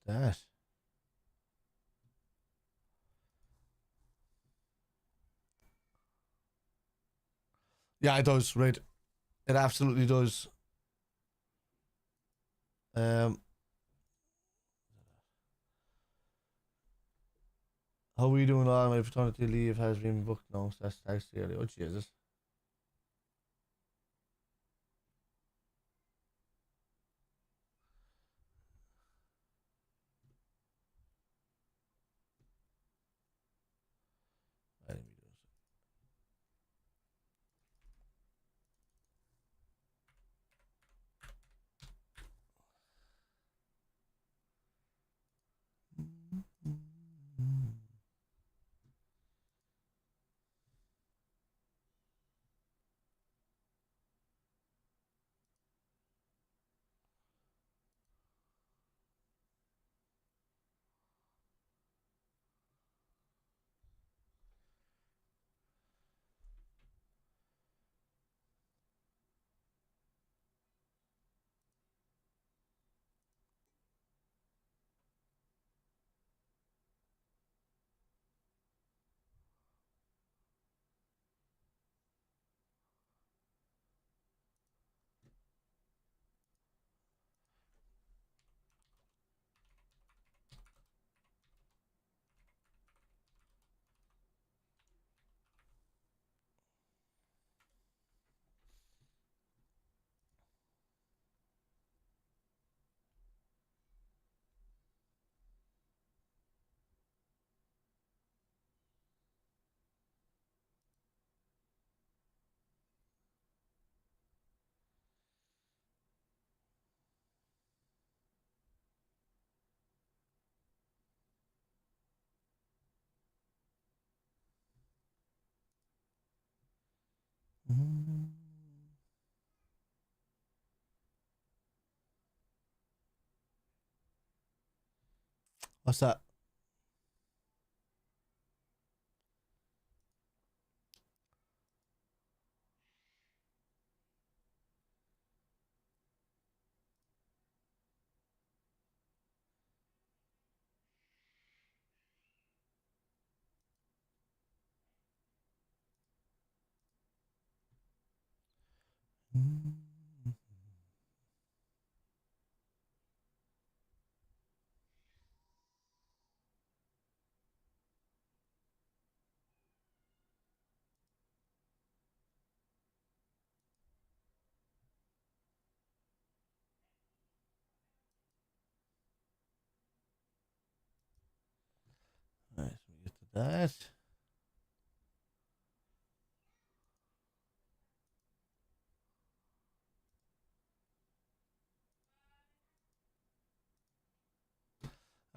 That. Yeah, it does, right? It absolutely does. How are we doing on? My paternity leave has been booked now, so that's actually early. Oh, Jesus. I didn't mean to do it. What's that? Alright, so we get to that.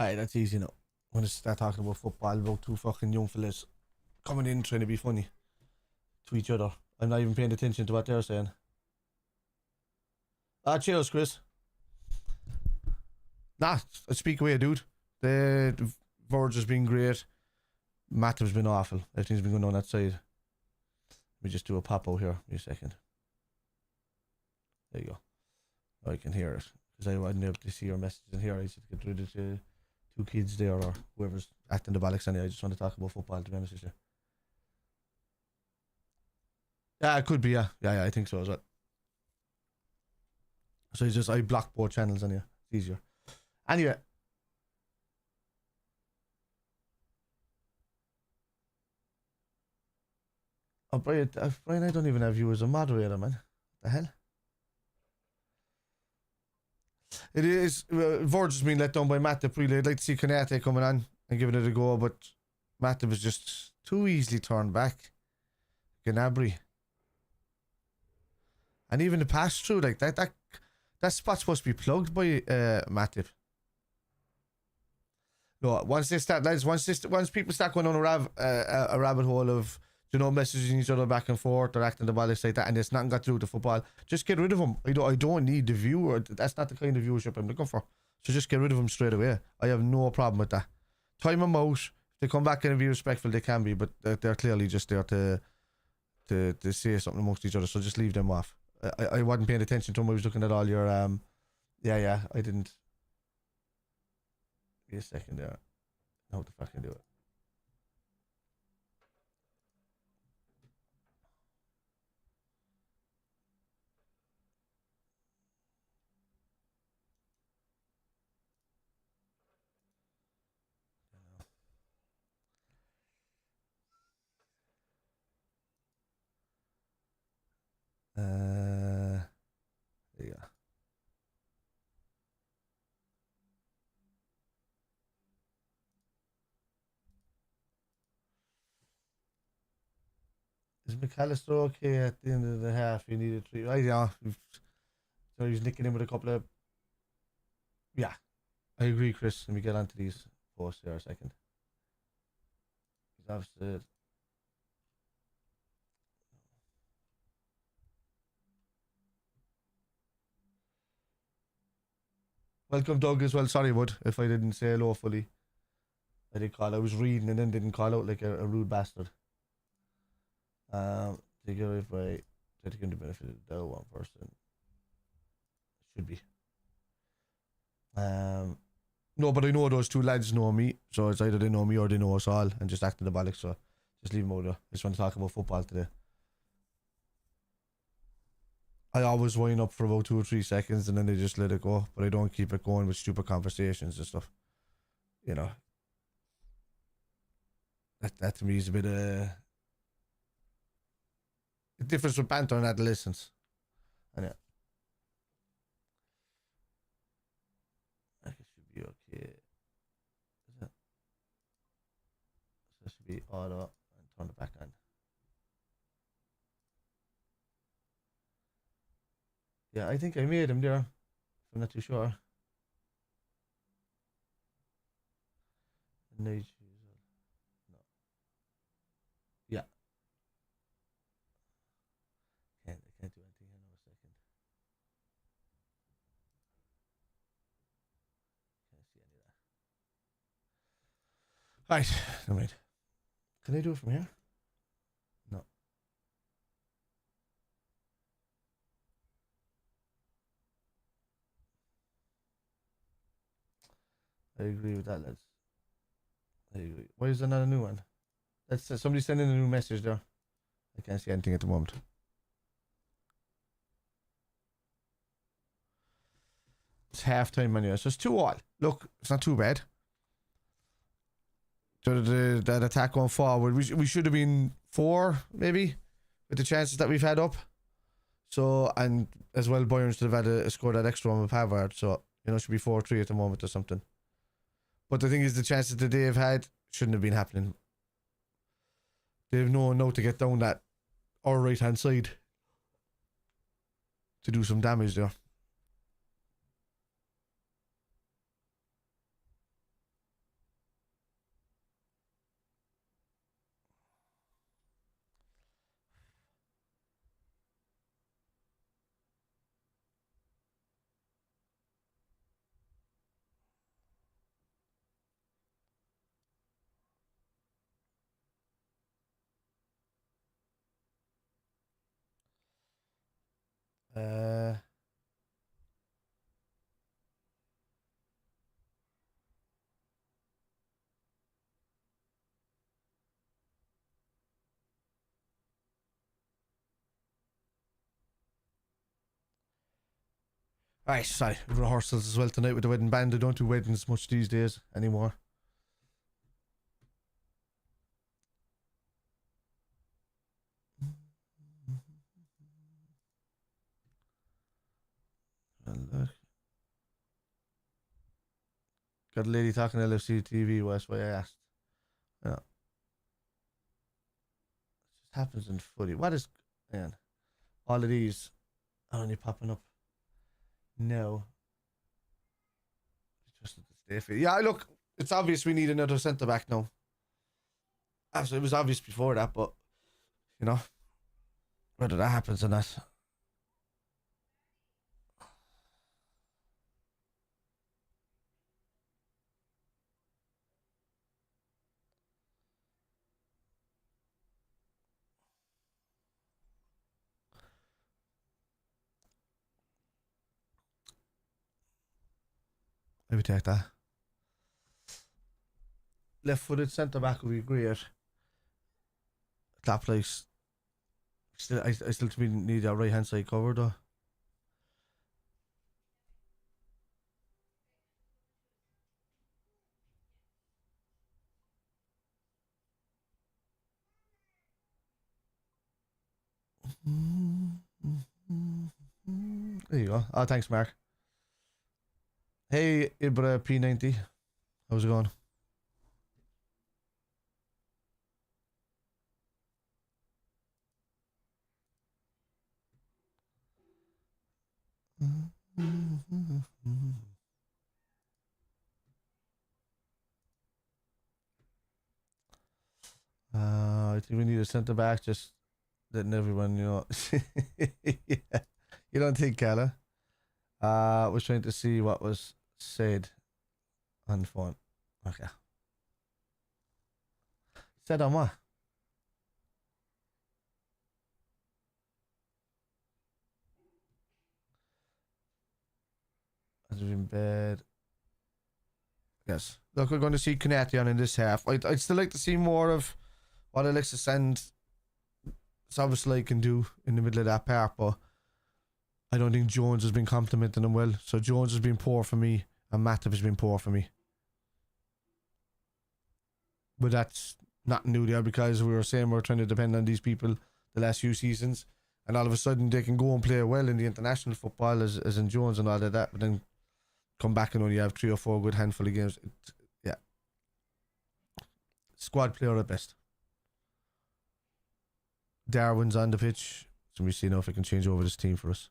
Alright, that's easy now. When I start talking about football, about two fucking young fellas coming in trying to be funny. to each other. I'm not even paying attention to what they're saying. Cheers, Chris. Nah, speak away, dude. The Verge has been great. Matthew's been awful. Everything's been going on that side. Let me just do a pop out here. Give me a second. There you go. I can hear it. Because I wasn't able to see your messages in here. I just get rid of the two kids there or whoever's acting the bollocks anyway. I just want to talk about football, to be honest with you. Yeah, it could be, yeah. Yeah, I think so as well. So it's just, I block both channels anyway. It's easier. Anyway. Oh, Brian, I don't even have you as a moderator, man. What the hell? It is. Verge has been let down by Matip, really. I'd like to see Konate coming on and giving it a go, but Matip was just too easily turned back. Gnabry. And even the pass through, like that spot's supposed to be plugged by Matip. No, once they start, lads, once people start going on a rabbit hole of, you know, messaging each other back and forth or acting the bollocks like that, and it's nothing got to do with the football, just get rid of them. I don't need the viewer. That's not the kind of viewership I'm looking for. So just get rid of them straight away. I have no problem with that. Time them out. If they come back and be respectful, they can be, but they're clearly just there to say something amongst each other. So just leave them off. I wasn't paying attention to them. I was looking at all your yeah. I didn't. Give me a second there. How the fuck can I do it? There you go. Is McAllister okay at the end of the half? You need a three. Right, yeah. So he's nicking in with a couple of. Yeah, I agree, Chris. Let me get onto these posts there a second. He's obviously. Welcome, Doug, as well. Sorry, bud, if I didn't say hello fully. I did call. I was reading and then didn't call out like a rude bastard. Together if I try to give the benefit of the doubt, one person should be. No, but I know those two lads know me, so it's either they know me or they know us all, and just acting the bollocks. So just leave them out there. I just want to talk about football today. I always wind up for about 2 or 3 seconds and then they just let it go, but I don't keep it going with stupid conversations and stuff. You know, that to me is a bit the difference with banter and adolescence. And yeah, I think it should be okay. So it should be auto and turn it back on. Yeah, I think I made him there. I'm not too sure. No. Yeah. I can't do anything here now a second. Can't see any of that. Right, alright. Can I do it from here? No. I agree with that, lads. I agree. Why is there not a new one? That's somebody sending a new message there. I can't see anything at the moment. It's halftime anyway, so it's 2-2. Look, it's not too bad. So that attack going forward, we should have been 4 maybe with the chances that we've had up. So, and as well, Bayern should have had a score that extra one with Pavard. So, you know, it should be 4-3 at the moment or something. But the thing is, the chances that they've had shouldn't have been happening. They've known now to get down that our right hand side to do some damage there. Right, sorry. Rehearsals as well tonight with the wedding band. I don't do weddings much these days anymore. Look. Got a lady talking LFC TV, West, why I asked. Yeah. It just happens in footy. What is... Man, all of these are only popping up now. Just at the stay fit. Yeah, look, it's obvious we need another centre back now. It was obvious before that, but you know, whether that happens or not. Maybe take that. Left-footed centre back would be great. That place. Still, I still need that right hand side covered though. There you go. Oh, thanks, Mark. Hey, Ibra P90. How's it going? I think we need a centre back, just letting everyone, you know. Yeah. You don't think, Calla? Was trying to see what was said on phone. Okay. Said on what? Has been bad. Yes. Look, we're going to see Konate on in this half. I'd still like to see more of what Alexis and Szoboszlai can do in the middle of that part, but I don't think Jones has been complimenting him well. So Jones has been poor for me, and Matip has been poor for me. But that's not new there, because we were saying we're trying to depend on these people the last few seasons, and all of a sudden they can go and play well in the international football as in Jones and all of that, but then come back and only have 3 or 4 good handful of games. Yeah. Squad player at best. Darwin's on the pitch, so we see now if he can change over this team for us.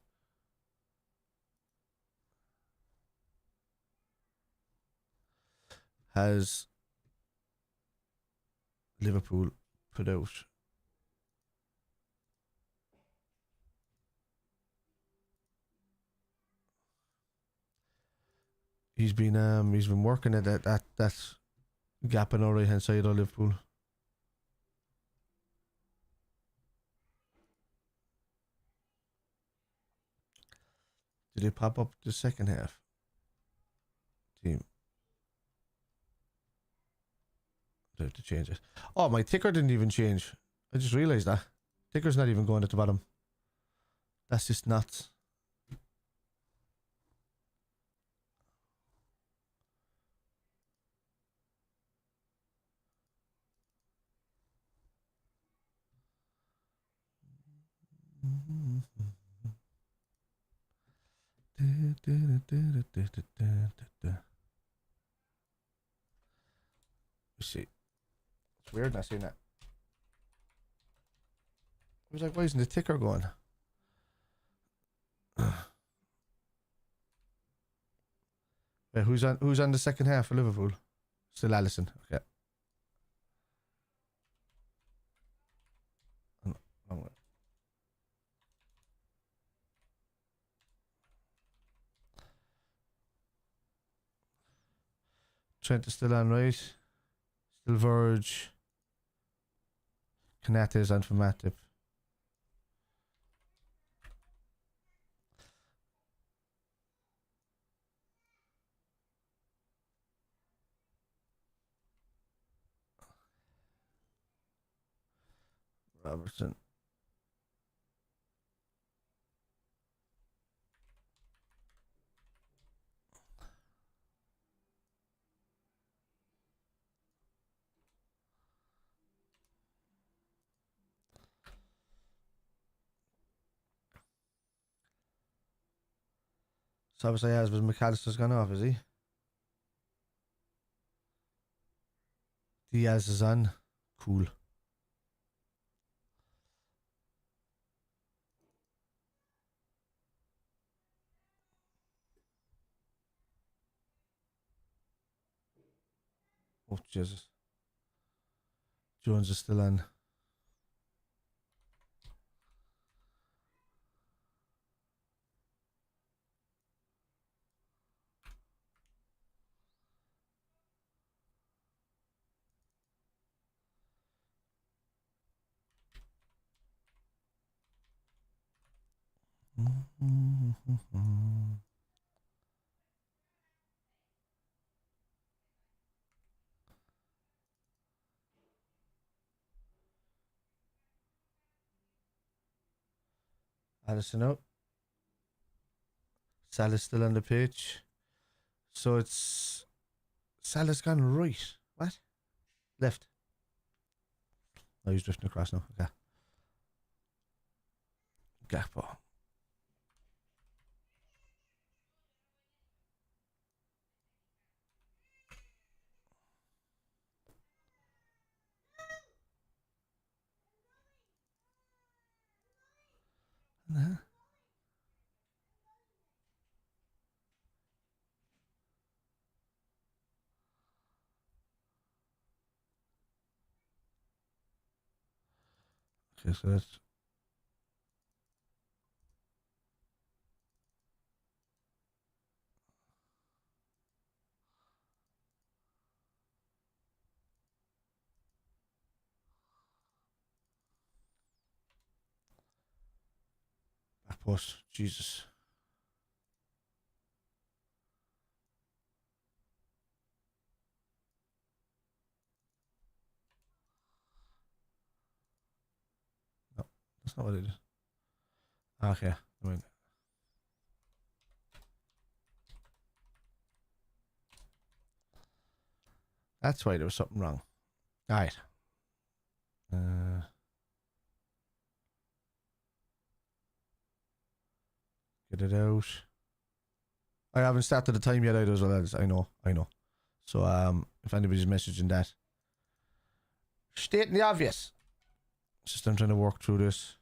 Has Liverpool put out? He's been working at that gap on our right hand side of Liverpool. Did he pop up the second half? Team. Do I have to change it? Oh, my ticker didn't even change. I just realised that. Ticker's not even going at the bottom. That's just nuts. Let's see. It's weird not seeing that. I was like, why isn't the ticker going? Wait, who's on the second half for Liverpool? Still Alisson. Okay. Oh, Trent is still on, right? Still Verge. Konate is on for Matip. Robertson. So obviously, as was McAllister's gone off, is he? Diaz is on. Cool. Oh, Jesus. Jones is still on. Addison out. Salah's still on the pitch. So it's... Salah's gone right. What? Left. Oh, he's drifting across now. Okay. Gakpo. Okay, so that's... Back post. Jesus. No, that's not what it is. Okay. I mean... That's why there was something wrong. Alright. Get it out. I haven't started the time yet either as well, lads. I know. So if anybody's messaging that. Stating the obvious. Just I'm trying to work through this.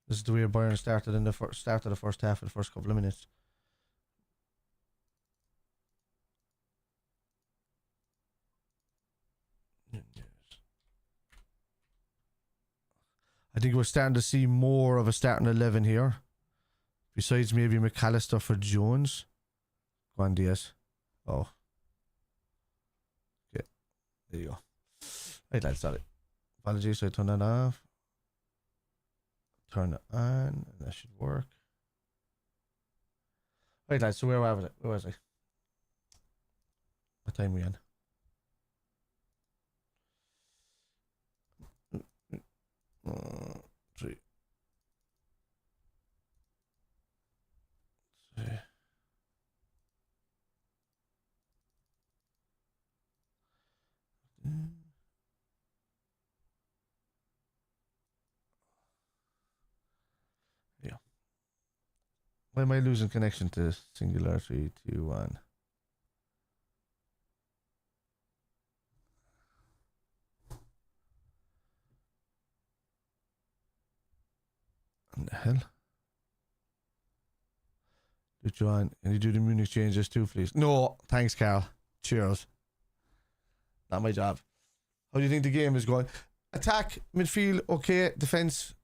This is the way Bayern started in the start of the first half of the first couple of minutes. I think we're starting to see more of a starting 11 here. Besides maybe McAllister for Jones. Go on, Diaz. Oh. Okay. There you go. Right, lads, sorry. Apologies, I turn that off. Turn it on, and that should work. Right, lads, so where was it? Where was I? What time are we on? Three. Yeah. Why am I losing connection to singular? 3, 2, 1. What the hell? Joanne, can you do the Munich changes too, please? No, thanks, Carl. Cheers. Not my job. How do you think the game is going? Attack, midfield, okay. Defense,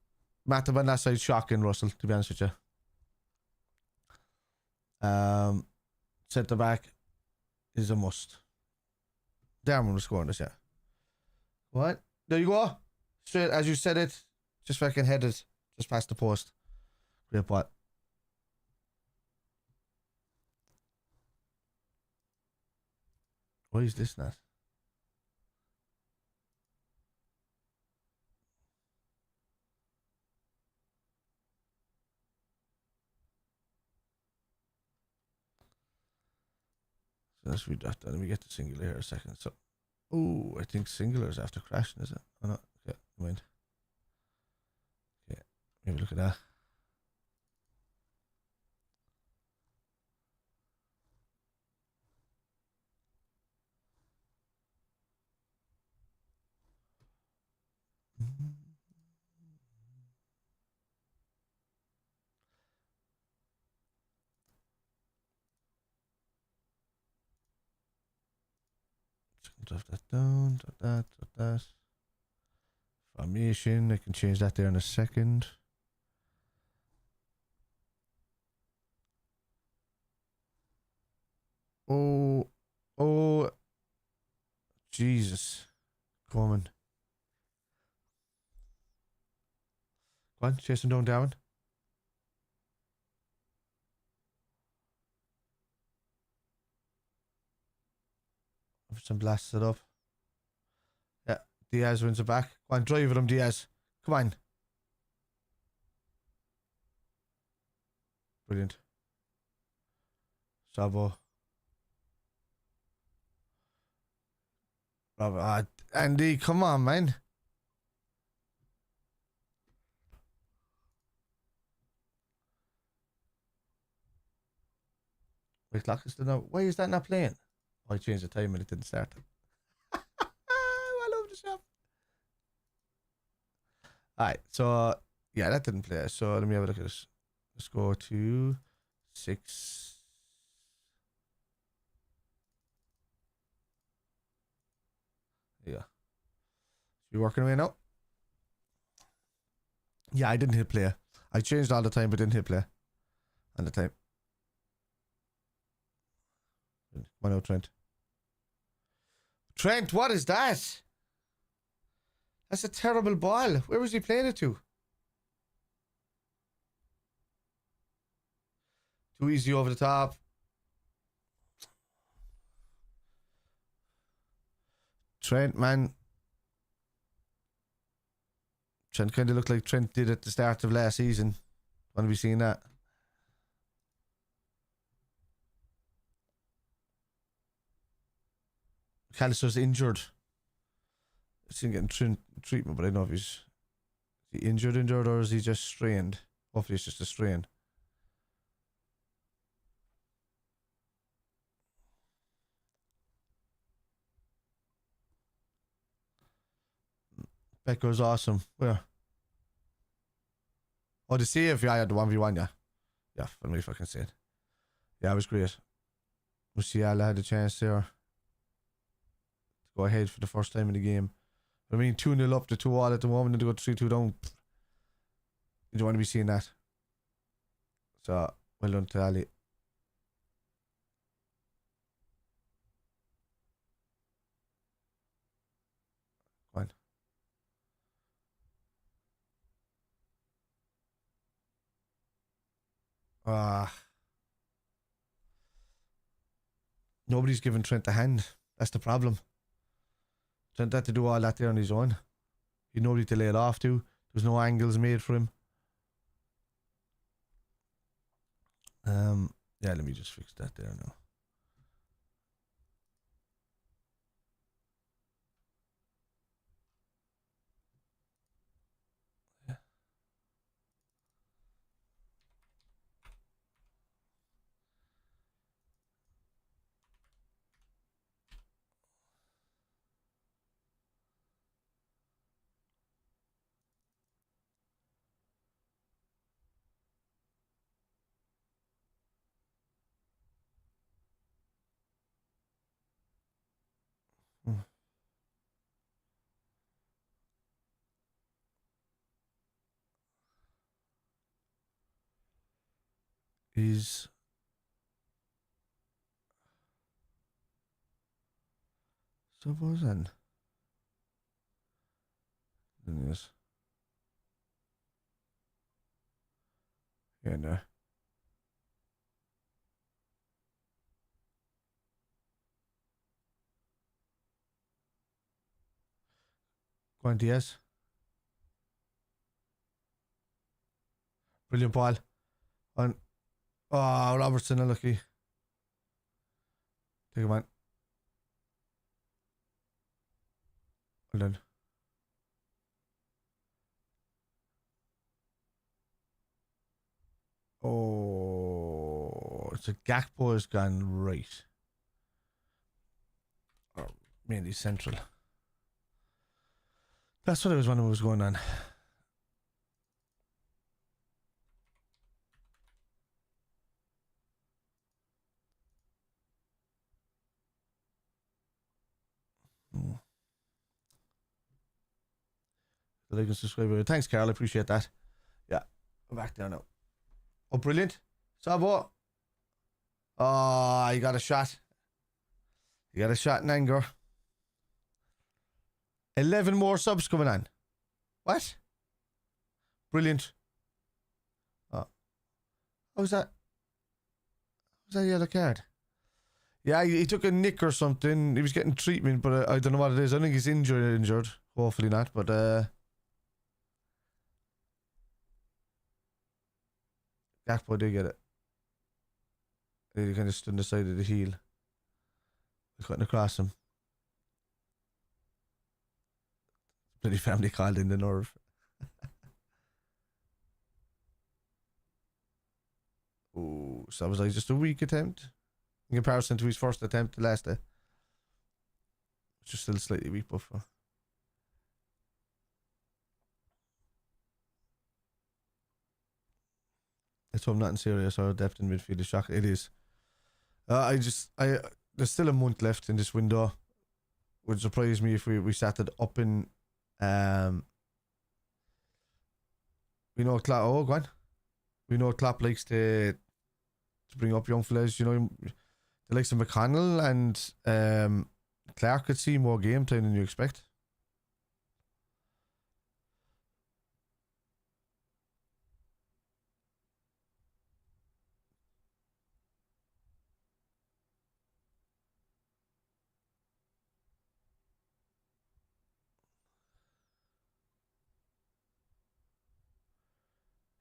Matip on that side, shocking, Russell, to be honest with you. Centre back is a must. Darwin was scoring this, yeah. What? There you go. Straight as you said it, just fucking headed, just past the post. Great what? Why is this not? So let's read that down. Let me get the singular here a second. So, oh, I think singular is after crashing, is it? Oh no, okay, mind. Okay, maybe look at that. Drop that down, drop that, drop that. Formation, I can change that there in a second. Oh, oh, Jesus. Come on. Go on, chase him down, Darren. Some blasts it up. Yeah, Diaz wins it back. Go on, drive with him, Diaz. Come on. Brilliant. Sabo. Robert. Andy, come on, man. Wait, clock is still now. Why is that not playing? Oh, I changed the time and it didn't start. I love the shop. Alright, so yeah, that didn't play. So let me have a look at this. Let's go to 6. Yeah. You working away now? Yeah, I didn't hit play. I changed all the time, but didn't hit play. On the time. Come on out, Trent. Trent, what is that? That's a terrible ball. Where was he playing it to? Too easy over the top. Trent, man. Trent kind of looked like Trent did at the start of last season. When have we seen that? McAllister's injured. I've seen getting treatment, but I don't know if he's is he injured, or is he just strained? Hopefully it's just a strain. Becker's awesome. Where? Oh, the save. Yeah, I had the 1v1, yeah. Yeah, let me fucking say it. Yeah, it was great. Musiala had a chance there to go ahead for the first time in the game. I mean, 2-0 up to 2-all at the moment and to go 3-2 down. You don't want to be seeing that. So, well done to Ali. Go on. Nobody's giving Trent a hand. That's the problem. Trent had to do all that there on his own. He had nobody to lay it off to. There's no angles made for him. Yeah, let me just fix that there now. Yeah. Is so what was that? Yes. Yeah, no. Go on, Diaz. Brilliant ball. On. Oh, Robertson, unlucky. Take him on. Well done. Oh, so Gakpo has gone right. Or mainly central. That's what I was wondering what was going on. Like and subscribe. Thanks, Carl. I appreciate that. Yeah, I'm back there now. Oh, brilliant. Sabo. Oh, you got a shot. You got a shot in anger. 11 more subs coming on. What? Brilliant. Oh. How's that? Was that a yellow card? Yeah, he took a nick or something. He was getting treatment, but I don't know what it is. I think he's injured. Hopefully not, but Gakpo did get it. He kind of stood on the side of the heel. Cutting across him. Bloody family called in the nerve. Oh, so was like just a weak attempt in comparison to his first attempt last day. Just still slightly weak, but it's hope nothing serious or depth in midfield is shocking. It is. There's still a month left in this window. Would surprise me if we sat it up in we know Klopp. Oh, go on. We know Klopp likes to bring up young fellas. You know, the likes of McConnell and Clark could see more game time than you expect.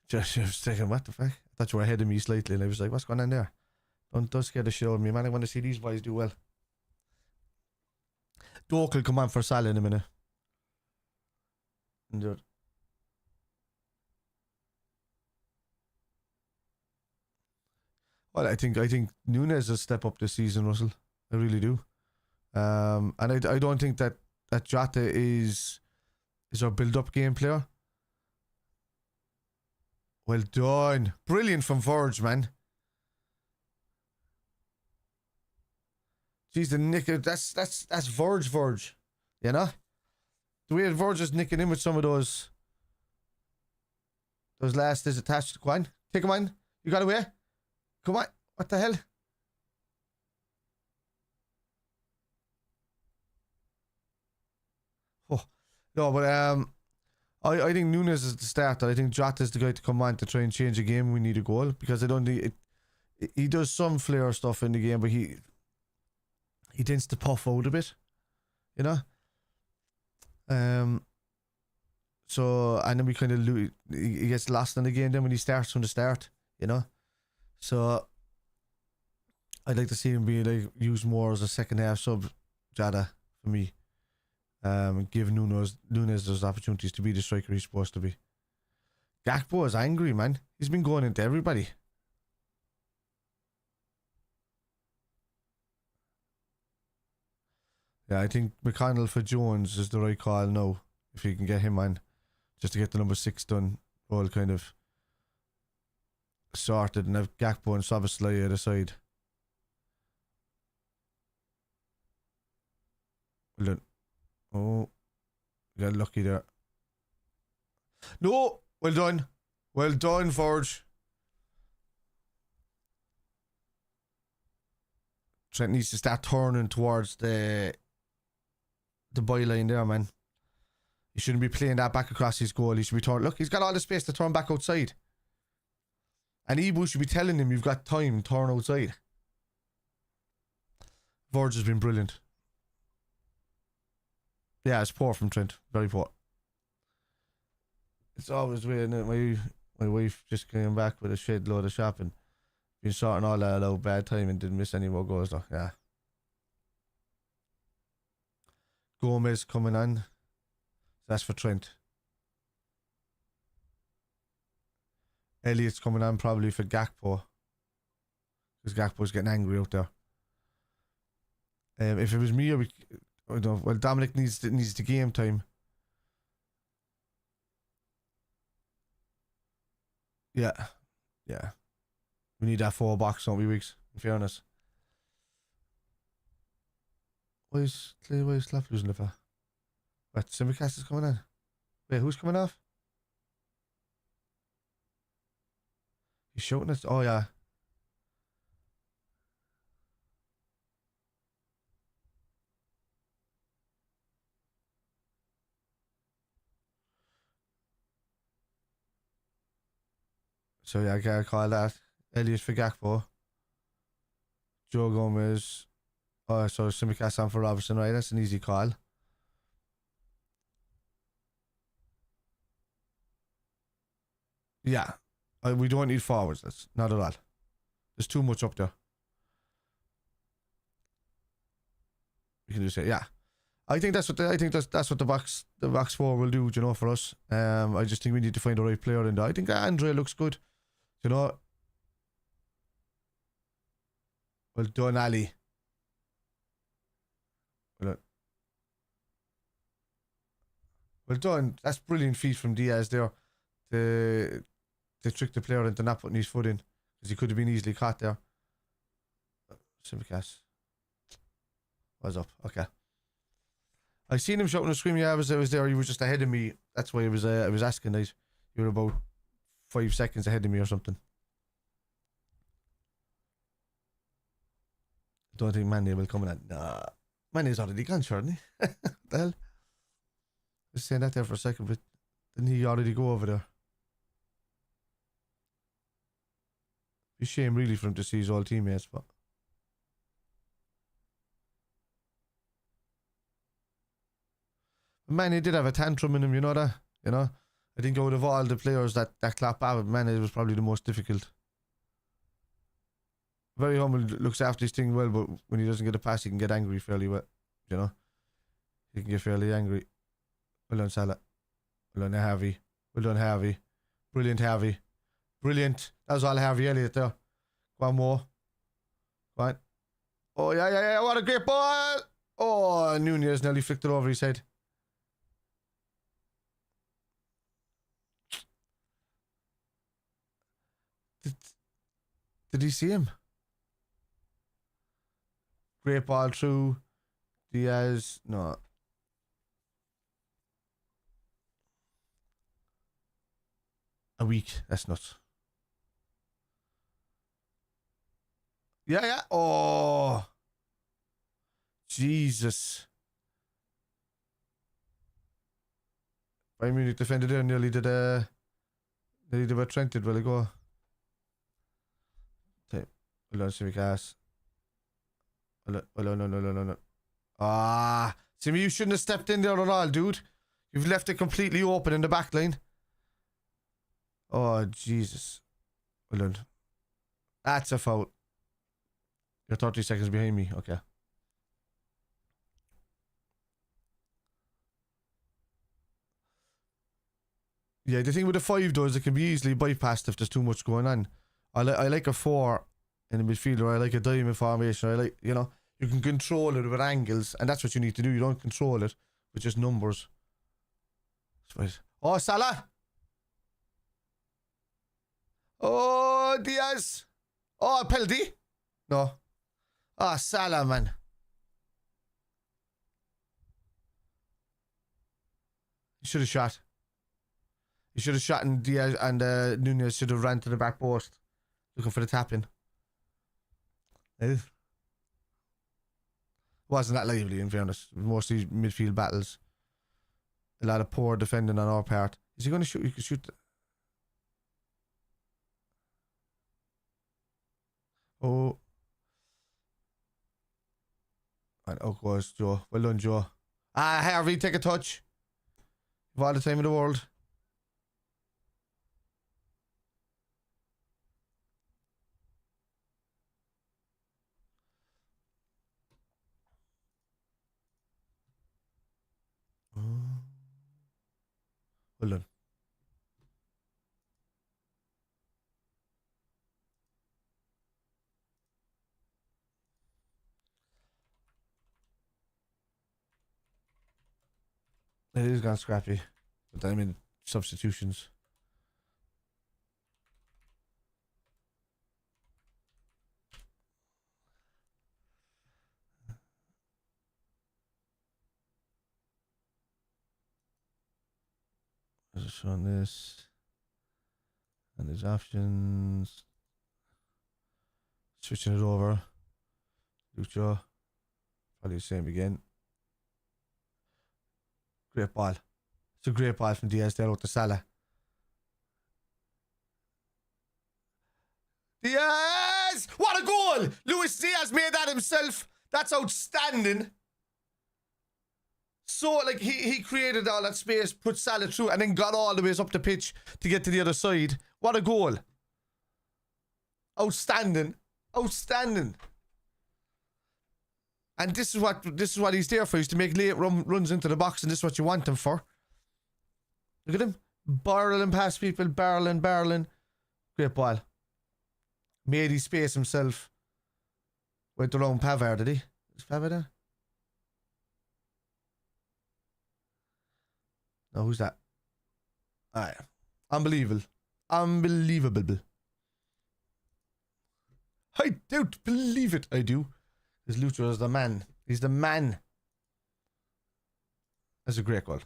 Just I was thinking, what the fuck? I thought you were ahead of me slightly, and I was like, what's going on there? Don't scare the shit out of me, man. I want to see these boys do well. Doak will come on for Salah in a minute. Well, I think Nunes will step up this season, Russell. I really do. And I don't think that Jota is our build-up game player. Well done. Brilliant from Verge, man. Jeez, the nick. That's Verge. You know? The way Verge is nicking in with some of those last is attached. Go on. Take him on. You got away? Come on. What the hell? Oh. No, but I think Nunes is the starter. I think Jota is the guy to come on to try and change the game. We need a goal because I don't think he does some flair stuff in the game, but he tends to puff out a bit, you know. So and then we kind of he gets lost in the game then when he starts from the start, you know. So I'd like to see him be like used more as a second half sub, Jota, for me. Give Nunes those opportunities to be the striker he's supposed to be. Gakpo is angry, man. He's been going into everybody. Yeah, I think McConnell for Jones is the right call now. If you can get him on, just to get the number 6 done, all kind of sorted, and have Gakpo and Szoboszlai at the side. Well done. Oh, got lucky there. No, well done. Well done, Forge. Trent needs to start turning towards the byline there, man. He shouldn't be playing that back across his goal. He should be turning. Look, he's got all the space to turn back outside. And Ibu should be telling him, you've got time, turn outside. Forge has been brilliant. Yeah, it's poor from Trent. Very poor. It's always weird. My wife just came back with a shed load of shopping. Been sorting all that out, bad time, and didn't miss any more goals though. Yeah. Gomez coming on. That's for Trent. Elliott's coming on probably for Gakpo. Because Gakpo's getting angry out there. If it was me, well, Dominic needs the game time. Yeah. Yeah. We need that 4 box, don't we, Weeks? In fairness. Why is Slav losing the far? Wait, Simicast is coming in. Wait, who's coming off? He's shooting us. Oh, yeah. So, yeah, I gotta call that. Elias for Gakpo. Joe Gomez. Oh, so Simicast on for Robertson, right? That's an easy call. Yeah. We don't need forwards. That's not at all. There's too much up there. You can just say, yeah. I think that's what the box 4 will do, you know, for us. I just think we need to find the right player in there. I think Andre looks good. You know. Well done, Ali. Well done. That's brilliant feat from Diaz there. To trick the player into not putting his foot in. Because he could have been easily caught there. Simicast. What's up? Okay. I seen him shouting and screaming. Yeah, I was there. He was just ahead of me. That's why I was asking. You were about 5 seconds ahead of me or something. Don't think Manny will come in. Nah. Manny's already gone, surely. What the hell? Just saying that there for a second, but didn't he already go over there? Be a shame really for him to see his old teammates, but Manny did have a tantrum in him, you know that? You know? I think out of all the players that clap out, Manny was probably the most difficult. Very humble, looks after his thing well, but when he doesn't get a pass, he can get angry fairly well. You know? He can get fairly angry. Well done, Salah. Well done, Harvey. Well done, Harvey. Brilliant, Harvey. Brilliant. That was all Harvey Elliott there. One more. Right. Oh, yeah. What a great ball. Oh, Nunez nearly flicked it over his head. Did he see him? Great ball through. Diaz. No. A week. That's nuts. Yeah. Oh. Jesus. Bayern Munich defended there nearly did what Trent did well ago. Well done, Simicast. No. Ah. Simi, you shouldn't have stepped in there at all, dude. You've left it completely open in the back line. Oh, Jesus. Well done. That's a foul. You're 30 seconds behind me. Okay. Yeah, the thing with the 5 though is it can be easily bypassed if there's too much going on. I like a 4 in the midfielder. I like a diamond formation. I like, you know, you can control it with angles, and that's what you need to do. You don't control it with just numbers. Oh, Salah! Oh, Diaz! Oh, penalty? No. Ah, Salah, man. He should have shot. He should have shot, and Diaz and Nunez should have ran to the back post looking for the tap-in. It wasn't that lively, in fairness. Mostly midfield battles. A lot of poor defending on our part. Is he going to shoot? You could shoot. Oh. And out goes Joe. Well done, Joe. Ah, Harvey, take a touch. You've all the time in the world. Well done. It is gone scrappy. But I mean, substitutions. Just run this. And there's options. Switching it over. Lucho. Probably the same again. Great ball. It's a great ball from Diaz there with the Salah. Diaz! What a goal! Luis Diaz made that himself. That's outstanding. So, like, he created all that space, put Salah through, and then got all the ways up the pitch to get to the other side. What a goal. Outstanding. Outstanding. And this is what he's there for. He's to make late runs into the box, and this is what you want him for. Look at him. Barreling past people, barreling. Great ball. Made his space himself. Went around Pavard, did he? Is Pavard there? No, who's that? Alright. Unbelievable. Unbelievable. I don't believe it. I do. Because Lucho is the man. He's the man. That's a great goal.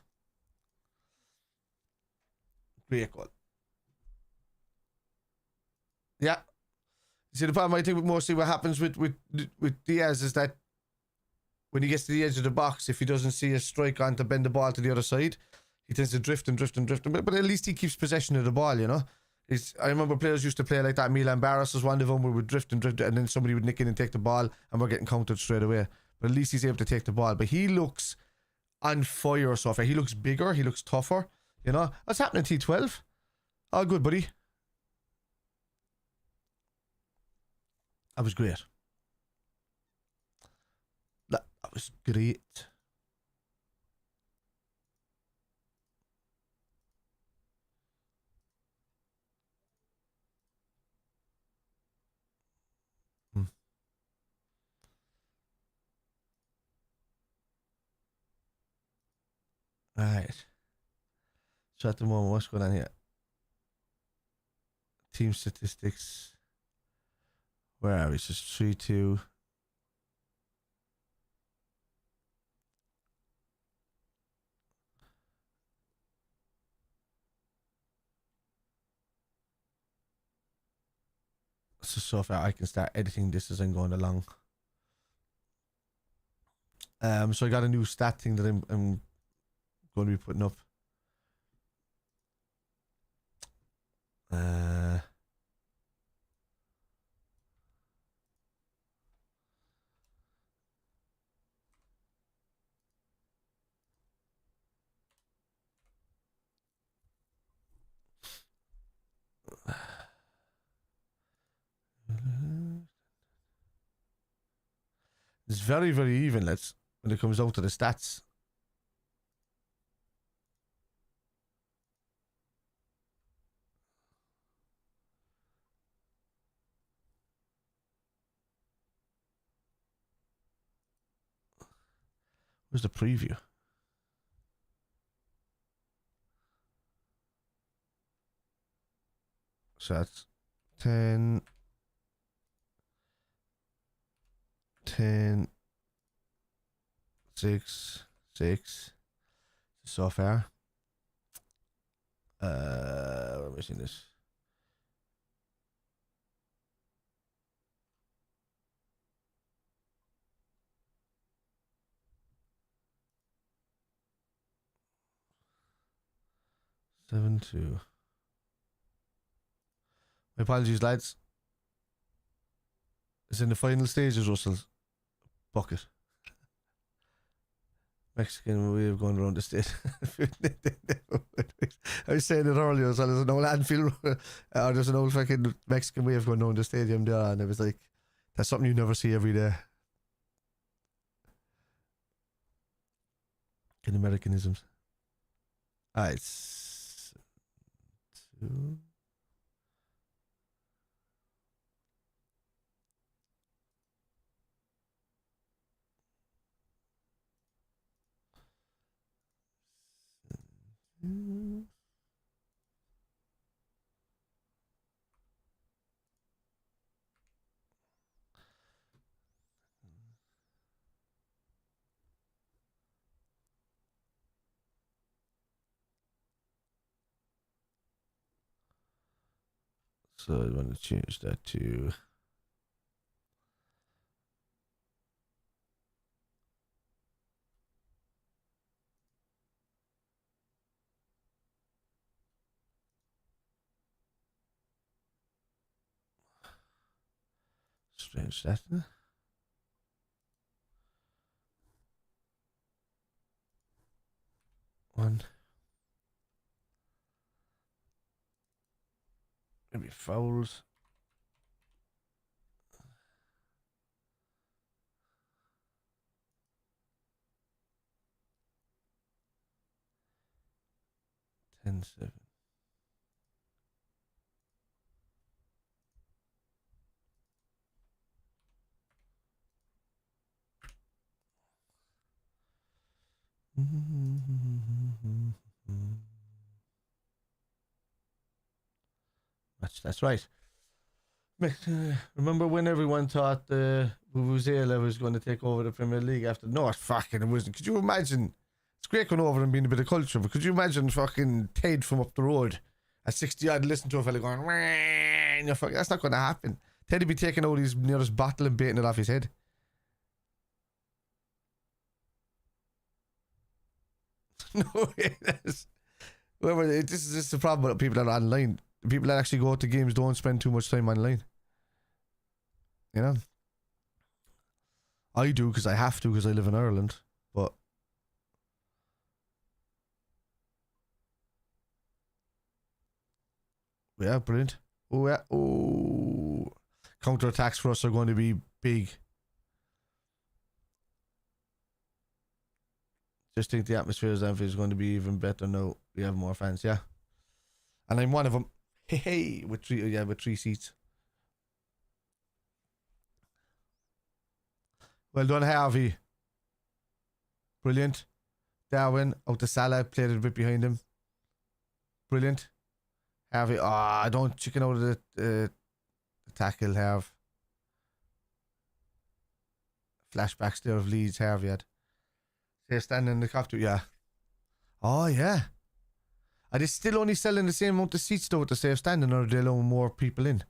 Great goal. Yeah. See, the problem I think mostly what happens with Diaz is that when he gets to the edge of the box, if he doesn't see a strike on to bend the ball to the other side, he tends to drift. But at least he keeps possession of the ball, you know? I remember players used to play like that. Milan Barros was one of them where we would drift, and then somebody would nick in and take the ball, and we're getting countered straight away. But at least he's able to take the ball. But he looks on fire so far. He looks bigger. He looks tougher. You know? What's happening, T12? All good, buddy. That was great. That was great. Alright. So at the moment, what's going on here? Team statistics. Where are we? It's just 3-2. So far I can start editing this as I'm going along. So I got a new stat thing that I'm going to be putting up. It's very, very even, lads, when it comes out to the stats. Where's the preview? So that's 10, 6, 6 so far. Where am I seeing this? Seven, 2. My apologies, lads. It's in the final stages, Russell's bucket. Mexican way of going around the state. I was saying it earlier, so there's an old Anfield, or there's an old fucking Mexican way of going around the stadium there, and it was like, that's something you never see every day. In Americanisms. Alright. 2. So I want to change that to... Strange that. One. Maybe fouls. Ten seven. That's right. Remember when everyone thought Vuvuzela was going to take over the Premier League after? No, it fucking wasn't. Could you imagine? It's great going over and being a bit of culture, but could you imagine fucking Ted from up the road at 60 odd listen to a fella going, and you're fucking, that's not going to happen. Teddy be taking all his nearest bottle and baiting it off his head. No, this is the problem with people that are online. The people that actually go to games don't spend too much time online. You know? I do because I have to because I live in Ireland. But yeah, brilliant. Oh yeah. Oh, counter attacks for us are going to be big. Just think the atmosphere of Anfield is going to be even better now. We have more fans, yeah. And I'm one of them. Hey, with three seats. Well done, Harvey. Brilliant. Darwin out to Salah, played it a bit behind him. Brilliant. Harvey, don't chicken out of the tackle, Harv. Flashbacks there of Leeds, Harvey had. They're standing in the copter, yeah. Oh, yeah. Are they still only selling the same amount of seats though with the safe standing, or are they allowing more people in?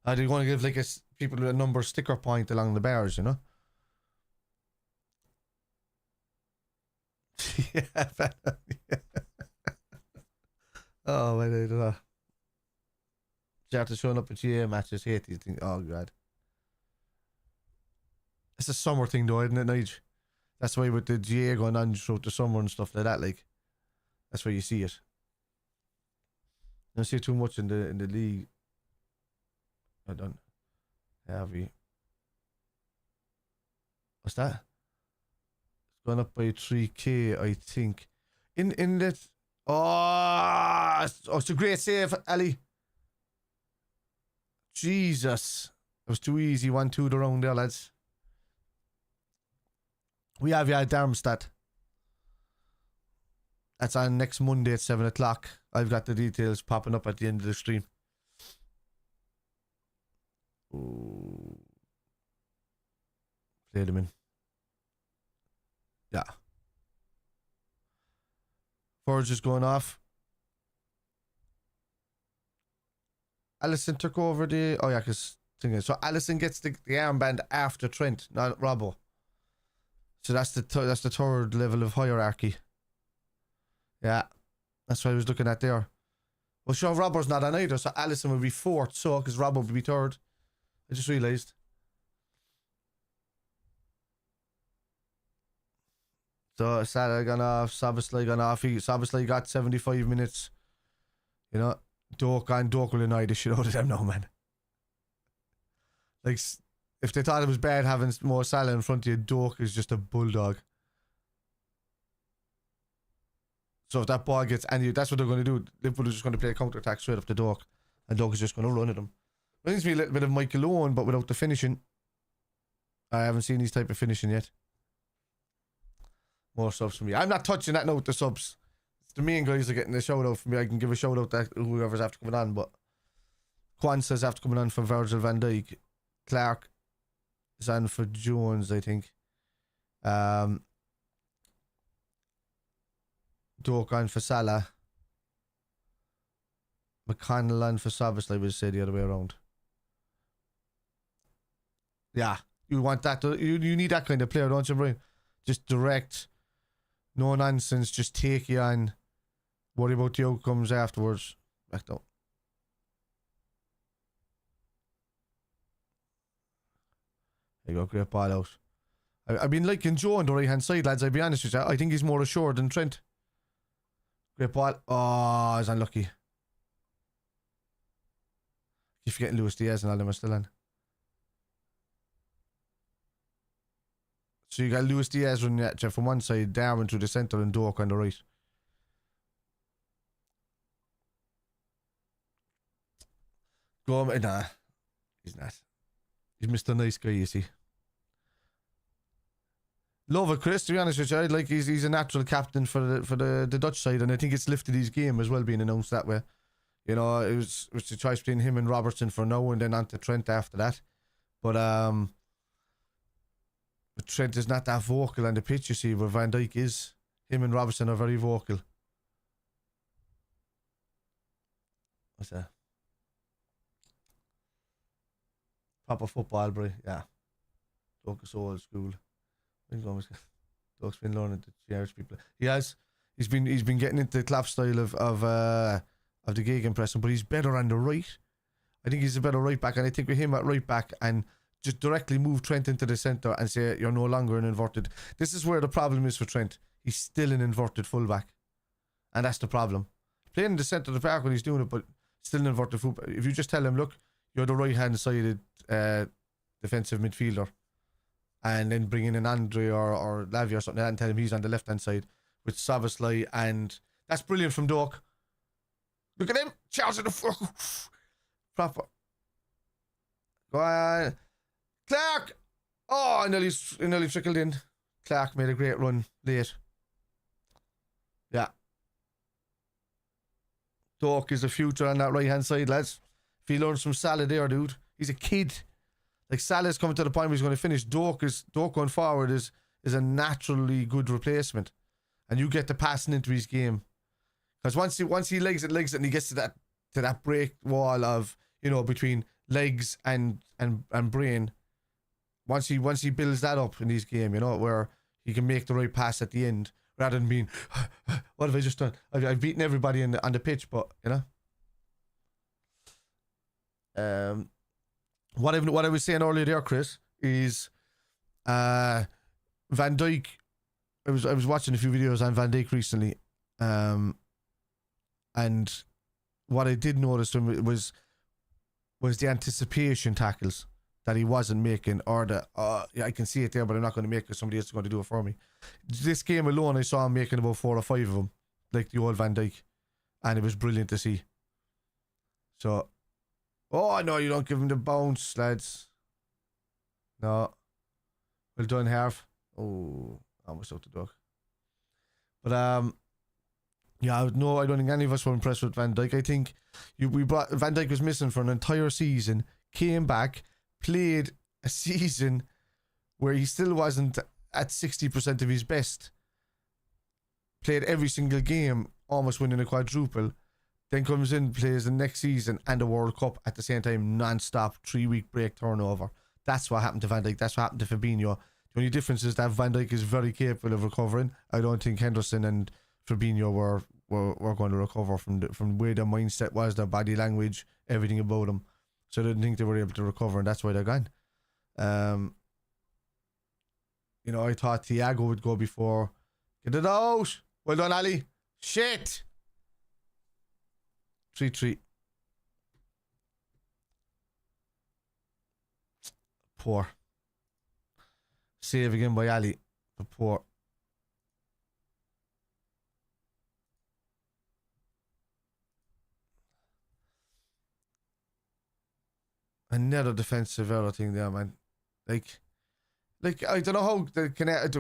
Are they going to give like people a number sticker point along the bars, you know? Yeah, oh, my God. After showing up at GA matches, hate these things. Oh, God. It's a summer thing though, isn't it, Nige? That's why with the GA going on throughout the summer and stuff like that, like, that's where you see it. I don't see it too much in the league. I don't. Heavy. What's that? It's gone up by 3K, I think. In that. Oh, it's a great save, Ali. Jesus. It was too easy. 1-2 the round there, lads. We have Darmstadt. That's on next Monday at 7 o'clock. I've got the details popping up at the end of the stream. Ooh. Play them in. Yeah. Forge is going off. Allison took over the... Oh, yeah, because... So Allison gets the armband after Trent, not Robbo. So that's the third level of hierarchy. Yeah. That's what I was looking at there. Well, sure, Robbo's not on either, so Allison will be fourth, so, because Robbo will be third. I just realised. So, Salah gone off, Szoboszlai gone off. Szoboszlai got 75 minutes. You know, Doak will annoy the shit out of them now, man. Like, if they thought it was bad having more Salah in front of you, Doak is just a bulldog. So if that ball gets any, that's what they're going to do. Liverpool is just going to play a counter attack straight up to Doak, and Doak is just going to run at them. Reminds me a little bit of Michael Owen, but without the finishing. I haven't seen his type of finishing yet. More subs for me. I'm not touching that note, the subs. It's the main guys are getting a shout out for me. I can give a shout out to whoever's after coming on, but Kwanzaa's after coming on for Virgil van Dijk. Clark is on for Jones, I think. Doak on for Salah. McConnell and for Savage, I would say the other way around. Yeah, you want that. You need that kind of player, don't you, Brian? Just direct, no nonsense, just take you on. Worry about the outcomes afterwards. Back down. There you go, great ball out. I've been liking Joe on the right hand side, lads. I'll be honest with you. I think he's more assured than Trent. Great ball. Oh, he's unlucky. Keep forgetting Luis Diaz and all them are still on. So you got Luis Diaz running at you from one side, Darwin through the centre, and Doak on the right. Go on, nah, he's not. He's Mr. Nice Guy, you see. Love it, Chris. To be honest with you, like he's a natural captain for the Dutch side, and I think it's lifted his game as well, being announced that way. You know, it was the choice between him and Robertson for now, and then on to Trent after that. But Trent is not that vocal on the pitch, you see, where Van Dijk is. Him and Robertson are very vocal. What's that? Proper football, bro. Yeah. Doug's old school. Doug's been learning to cherish people. He has. He's been getting into the Klopp style of the gegenpressing, but he's better on the right. I think he's a better right back, and I think with him at right back and just directly move Trent into the centre and say you're no longer an inverted. This is where the problem is for Trent. He's still an inverted fullback, and that's the problem. Playing in the centre of the park when he's doing it, but still an inverted fullback. If you just tell him, look, you're the right hand sided defensive midfielder, and then bring in an Andre or Lavia or something, and tell him he's on the left hand side with Szoboszlai, and that's brilliant from Doak. Look at him, Charles in the floor. Proper. Go on. Clark! Oh, I nearly trickled in. Clark made a great run late. Yeah. Doak is the future on that right hand side, lads. If he learns from Salah there, dude, he's a kid. Like, Salah's coming to the point where he's going to finish. Doak going forward is a naturally good replacement, and you get the passing into his game, because once he legs it, and he gets to that break wall of, you know, between legs and brain. Once he builds that up in his game, you know, where he can make the right pass at the end rather than being, what have I just done? I've beaten everybody on the pitch, but you know. What I was saying earlier there, Chris, is Van Dijk. I was watching a few videos on Van Dijk recently, and what I did notice was the anticipation tackles that he wasn't making, or the I can see it there, but I'm not going to make it. Somebody else is going to do it for me. This game alone, I saw him making about 4 or 5 of them, like the old Van Dijk, and it was brilliant to see. So. Oh, no, you don't give him the bounce, lads. No. Well done, Harv. Oh, almost out the dog. But, yeah, no, I don't think any of us were impressed with Van Dijk. I think Van Dijk was missing for an entire season, came back, played a season where he still wasn't at 60% of his best. Played every single game, almost winning a quadruple. Then comes in, plays the next season and the World Cup at the same time, non-stop, 3-week break turnover. That's what happened to Van Dijk. That's what happened to Fabinho. The only difference is that Van Dijk is very capable of recovering. I don't think Henderson and Fabinho were going to recover from the way their mindset was, their body language, everything about them. So I didn't think they were able to recover, and that's why they're gone. You know, I thought Thiago would go before. Get it out! Well done, Ali. Shit! 3-3. Poor. Save again by Ali. But poor. Another defensive error thing there, man. Like I don't know how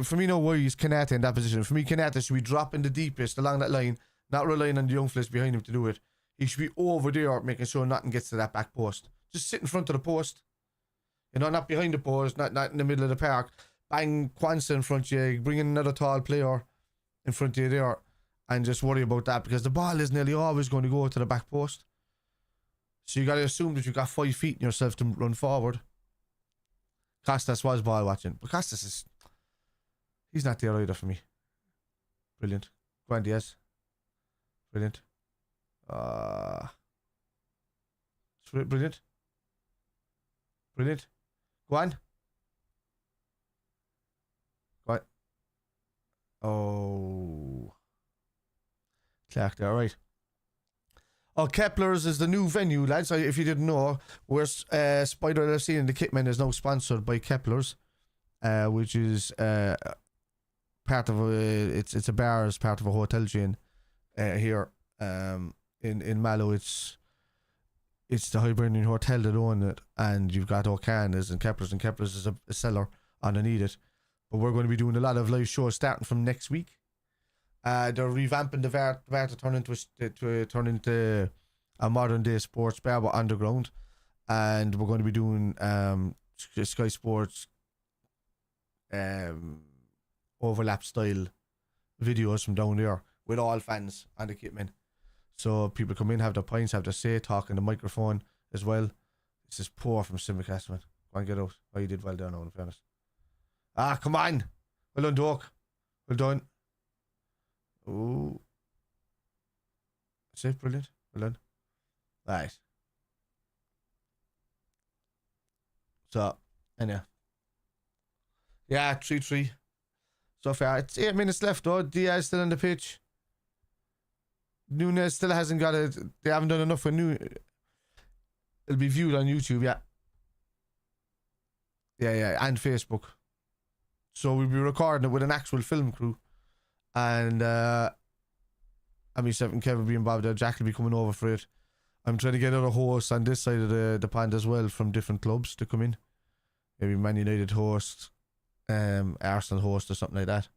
for me, no worries Kanata in that position. For me, Kanata should be dropping the deepest along that line, not relying on the young fellas behind him to do it. He should be over there making sure nothing gets to that back post. Just sit in front of the post. You know, not behind the post, not in the middle of the park. Bang Kwanzaa in front of you, bring in another tall player in front of you there, and just worry about that, because the ball is nearly always going to go to the back post. So you got to assume that you got 5 feet in yourself to run forward. Costas was ball watching. But Costas he's not there either for me. Brilliant. Go on, Diaz. Brilliant. Brilliant. Brilliant. Go on. Go on. Oh. Clark there, right. Oh, Kepler's is the new venue, lads. If you didn't know, where Spider FC and the Kitmen is now sponsored by Kepler's, which is part of it's a bar as part of a hotel chain here in Mallow. It's the Hibernian Hotel that own it, and you've got O'Connors and Kepler's is a seller underneath it. But we're going to be doing a lot of live shows starting from next week. They're revamping the bar to turn into a modern day sports bar but underground, and we're going to be doing Sky Sports overlap style videos from down there with all fans and the kitmen. So people come in, have their pints, have their say, talk in the microphone as well. This is poor from Simicast, man. Go on, get out. Oh, you did well there now, in fairness. Ah, come on. Well done, Doc. Well done. Ooh. That's it, brilliant. Well done. Right. So, anyhow. Yeah, 3-3. So far, it's 8 minutes left though. Diaz still on the pitch. Nunes still hasn't got it. They haven't done enough for It'll be viewed on YouTube, yeah. Yeah, and Facebook. So we'll be recording it with an actual film crew. And myself and Kevin will be involved there. Jack will be coming over for it. I'm trying to get other hosts on this side of the pond as well from different clubs to come in. Maybe Man United host, Arsenal host or something like that.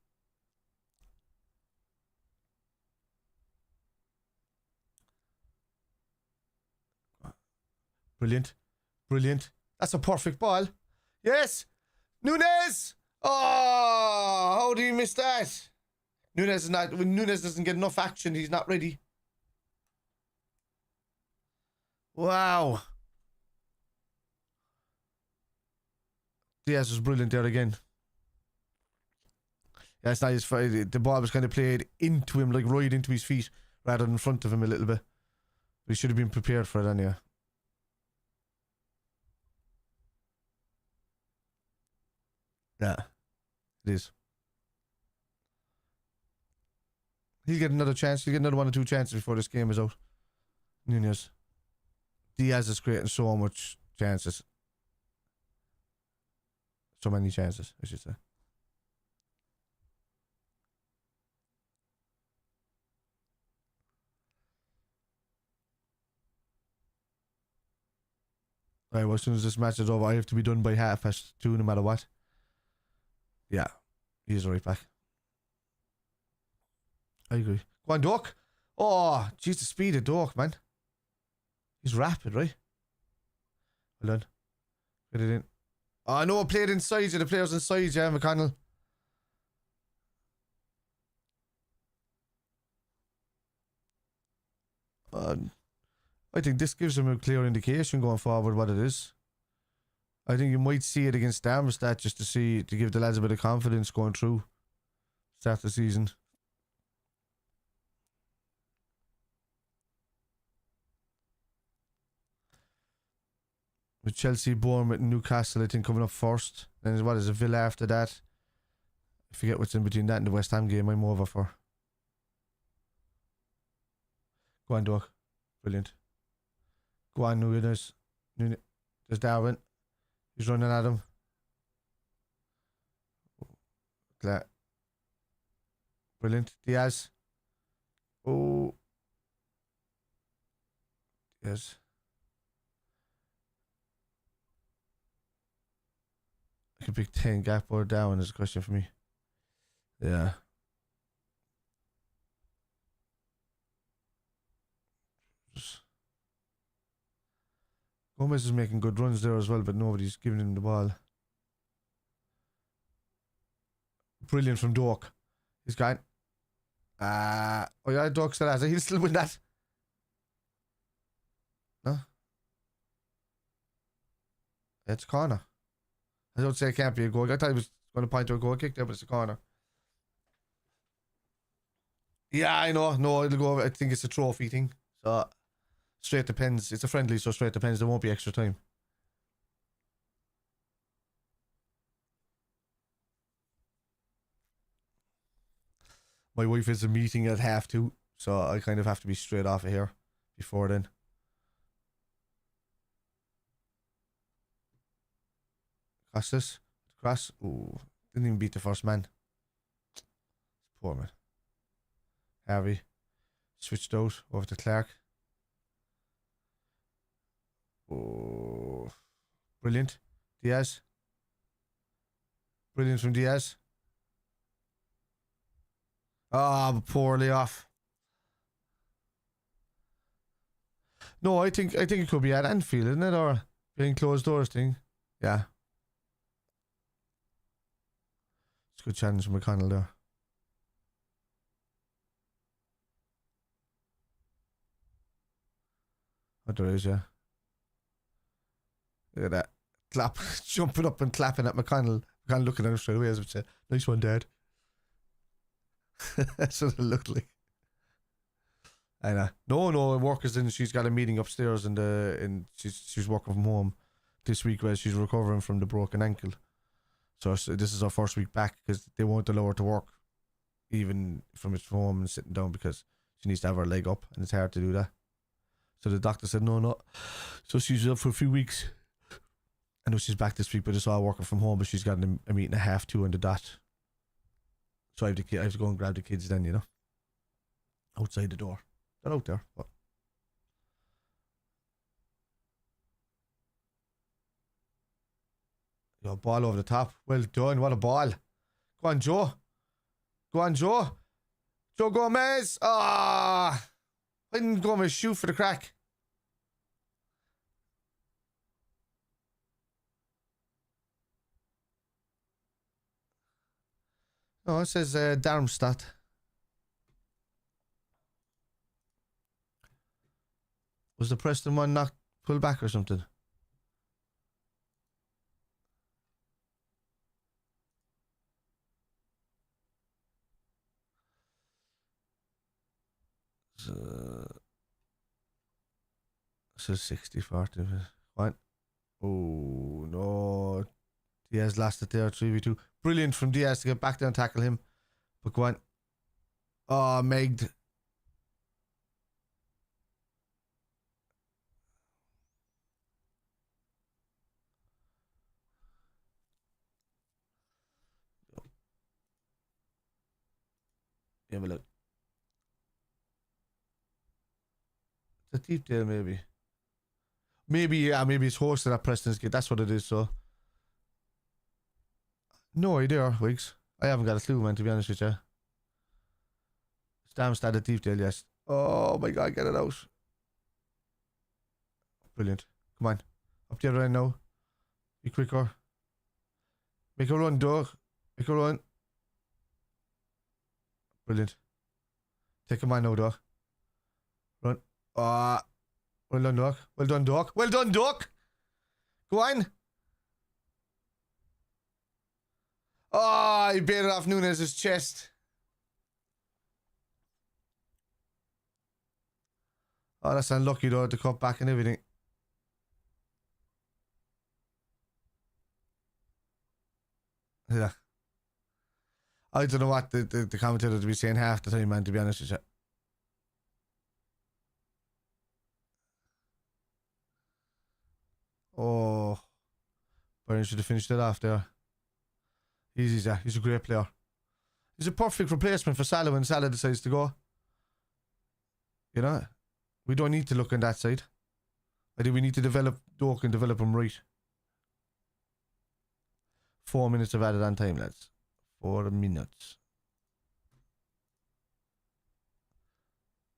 Brilliant. Brilliant. That's a perfect ball. Yes! Nunes! Oh, how do you miss that? When Nunes doesn't get enough action, he's not ready. Wow. Diaz was brilliant there again. Yeah, it's not his fault. The ball was kind of played into him, like right into his feet, rather than in front of him a little bit. But he should have been prepared for it anyway. Yeah, it is. He'll get another chance. He'll get another 1 or 2 chances before this game is out. Nunez. Diaz is creating so much chances. So many chances, I should say. Right, well, as soon as this match is over, I have to be done by 2:30 no matter what. Yeah, he's right back. I agree. Go on, Doc. Oh, jeez, the speed of Doc, man. He's rapid, right? Well done. Get it in. Oh, no, I played inside you. The player's inside you, McConnell. I think this gives him a clear indication going forward what it is. I think you might see it against Darmstadt just to give the lads a bit of confidence going through start the season. With Chelsea, Bournemouth and Newcastle, I think, coming up first. Then what is it, Villa after that? I forget what's in between that and the West Ham game I'm over for. Go on, Doc. Brilliant. Go on, Nunes. There's Darwin. He's running at him. Brilliant. Diaz. Oh. Yes. I could pick 10 gap or down is a question for me. Yeah. Gomez is making good runs there as well, but nobody's giving him the ball. Brilliant from Dork. He's gone. Oh yeah, Dork still has it. He'll still win that. No? It's a corner. I don't say it can't be a goal. I thought he was going to point to a goal kick there, but it's a corner. Yeah, I know. No, it'll go. I think it's a trophy thing. So straight to pens. It's a friendly, so straight to pens. There won't be extra time. My wife has a meeting at 2:30, so I kind of have to be straight off of here before then. Cross this. Cross. Ooh. Didn't even beat the first man. Poor man. Harvey. Switched out over to Clark. Oh. Brilliant. Diaz. Brilliant from Diaz. Ah, poorly off. No, I think it could be at Anfield, isn't it? Or behind closed doors thing. Yeah. It's a good challenge from McConnell there. Oh, there is, yeah. Look at that. Clap. Jumping up and clapping at McConnell. McConnell looking at him straight away as if say, nice one, Dad. That's what it looked like. And no, workers in. She's got a meeting upstairs, and she's working from home this week where she's recovering from the broken ankle. So this is her first week back because they won't allow her to work, even from home and sitting down because she needs to have her leg up, and it's hard to do that. So the doctor said no. So she's up for a few weeks. I know she's back this week, but it's all working from home. But she's got a meeting at 2:30 on the dot. So I have to go and grab the kids then, outside the door. They're out there. But your ball over the top. Well done. What a ball. Go on, Joe. Joe Gomez. Ah. Why didn't Gomez shoot for the crack? No, it says Darmstadt. Was the Preston one not pulled back or something? It says 60-40. What? Oh, no. Diaz lost it there, 3v2. Brilliant from Diaz to get back there and tackle him. But go on. Oh, Megd. Have a look. It's a deep tail, maybe. Maybe it's hosted at Preston's Gate. That's what it is, so. No idea, Wiggs. I haven't got a clue, man, to be honest with you. Darmstadt at deep tail, yes. Oh my god, get it out. Brilliant. Come on. Up the other end now. Be quicker. Make a run, Doug. Make a run. Brilliant. Take him on now, Doug. Run. Well done, Doug. Well done, Doug. Well done, Doug. Go on. Oh, he bit it off Nunes' chest. Oh, that's unlucky, though, to cut back and everything. Yeah. I don't know what the commentator to be saying half the time, man, to be honest with you. Oh. Bayern should have finished it off there. He's a great player. He's a perfect replacement for Salah when Salah decides to go. We don't need to look on that side. I think we need to develop Doak and develop him right. 4 minutes of added on time, lads. 4 minutes.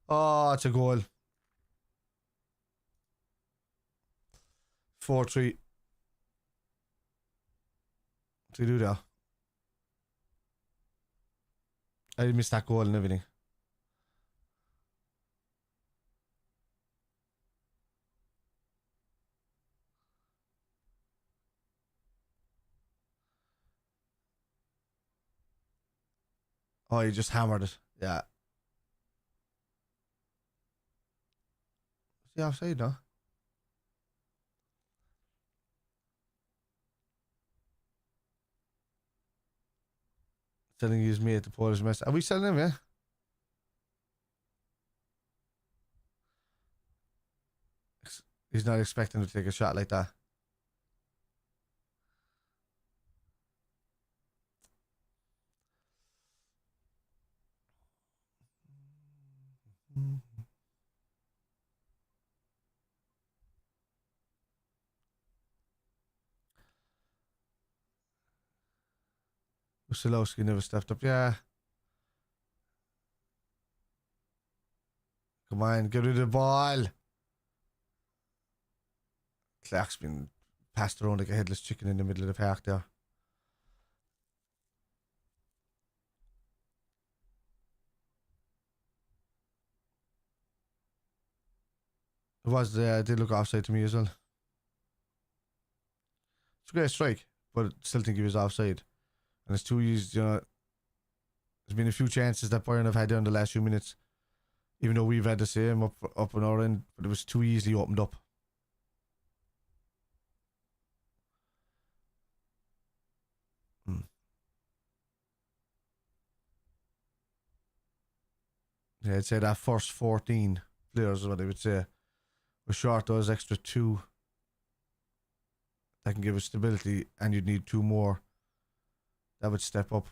Oh, it's a goal. 4-3. To do that. I missed that goal and everything. Oh, he just hammered it. Yeah. Is he offside now? Telling his mate the Polish mess. Are we selling him, yeah? He's not expecting to take a shot like that. Wasilowski never stepped up. Yeah. Come on, get rid of the ball. Clark's been passed around like a headless chicken in the middle of the park there. It was, did look offside to me as well. It's a great strike, but I still think he was offside. And it's too easy, you know. There's been a few chances that Bayern have had there in the last few minutes, even though we've had the same up on our end, but it was too easily opened up. Yeah, I'd say that first 14 players is what I would say. We're short those extra 2 that can give us stability, and you'd need 2 more that would step up.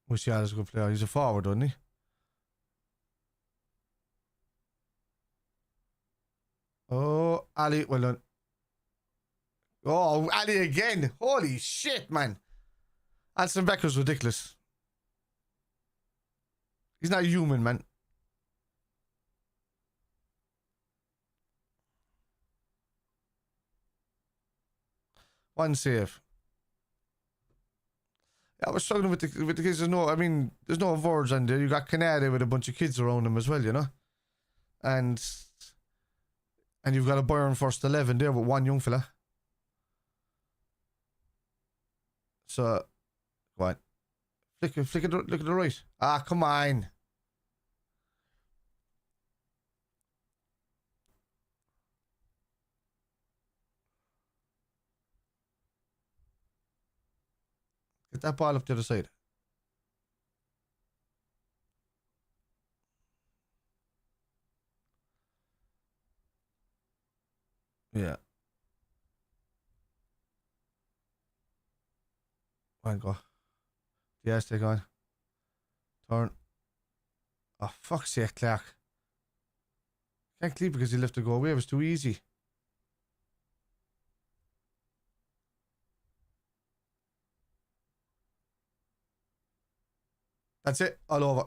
Musiala's a good player. He's a forward, doesn't he? Oh, Ali, well done. Oh, Ali again. Holy shit, man. Alison Becker's ridiculous. He's not human, man. One save. I was struggling with the kids. There's no verge on there. You got Canada with a bunch of kids around him as well, you know? And you've got a Bayern first 11 there with one young fella. So, go on. Look at the right. Ah, come on. Get that ball up to the side. Yeah. Fine, go. Yes, take on. Turn. Oh, fuck's sake, Clark. Can't clean because he left to go away. It was too easy. That's it. All over.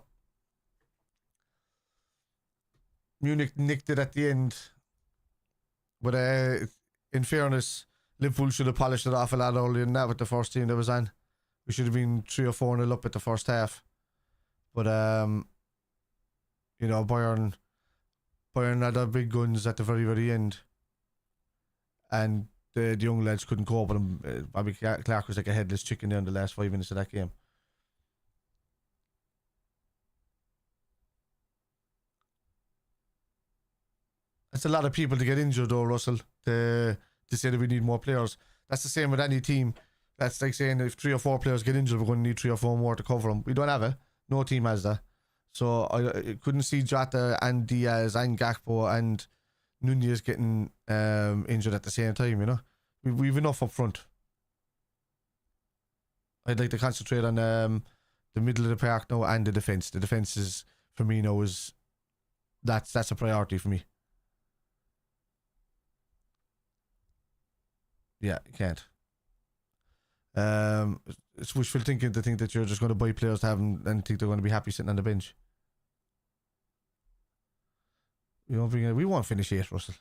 Munich nicked it at the end. But in fairness, Liverpool should have polished it off a lot earlier than that with the first team that was on. We should have been 3 or 4-0 up at the first half. But, you know, Bayern had their big guns at the very, very end. And the young lads couldn't cope with him. Bobby Clark was like a headless chicken there in the last 5 minutes of that game. That's a lot of people to get injured though, Russell, to say that we need more players. That's the same with any team. That's like saying if 3 or 4 players get injured, we're going to need 3 or 4 more to cover them. We don't have it. No team has that. So I couldn't see Jota and Diaz and Gakpo and Nunez getting injured at the same time, you know. We've enough up front. I'd like to concentrate on the middle of the park now and the defence. The defence is, for me now, that's a priority for me. Yeah, you can't. It's wishful thinking to think that you're just going to buy players to have them and think they're going to be happy sitting on the bench. We won't finish 8, Russell.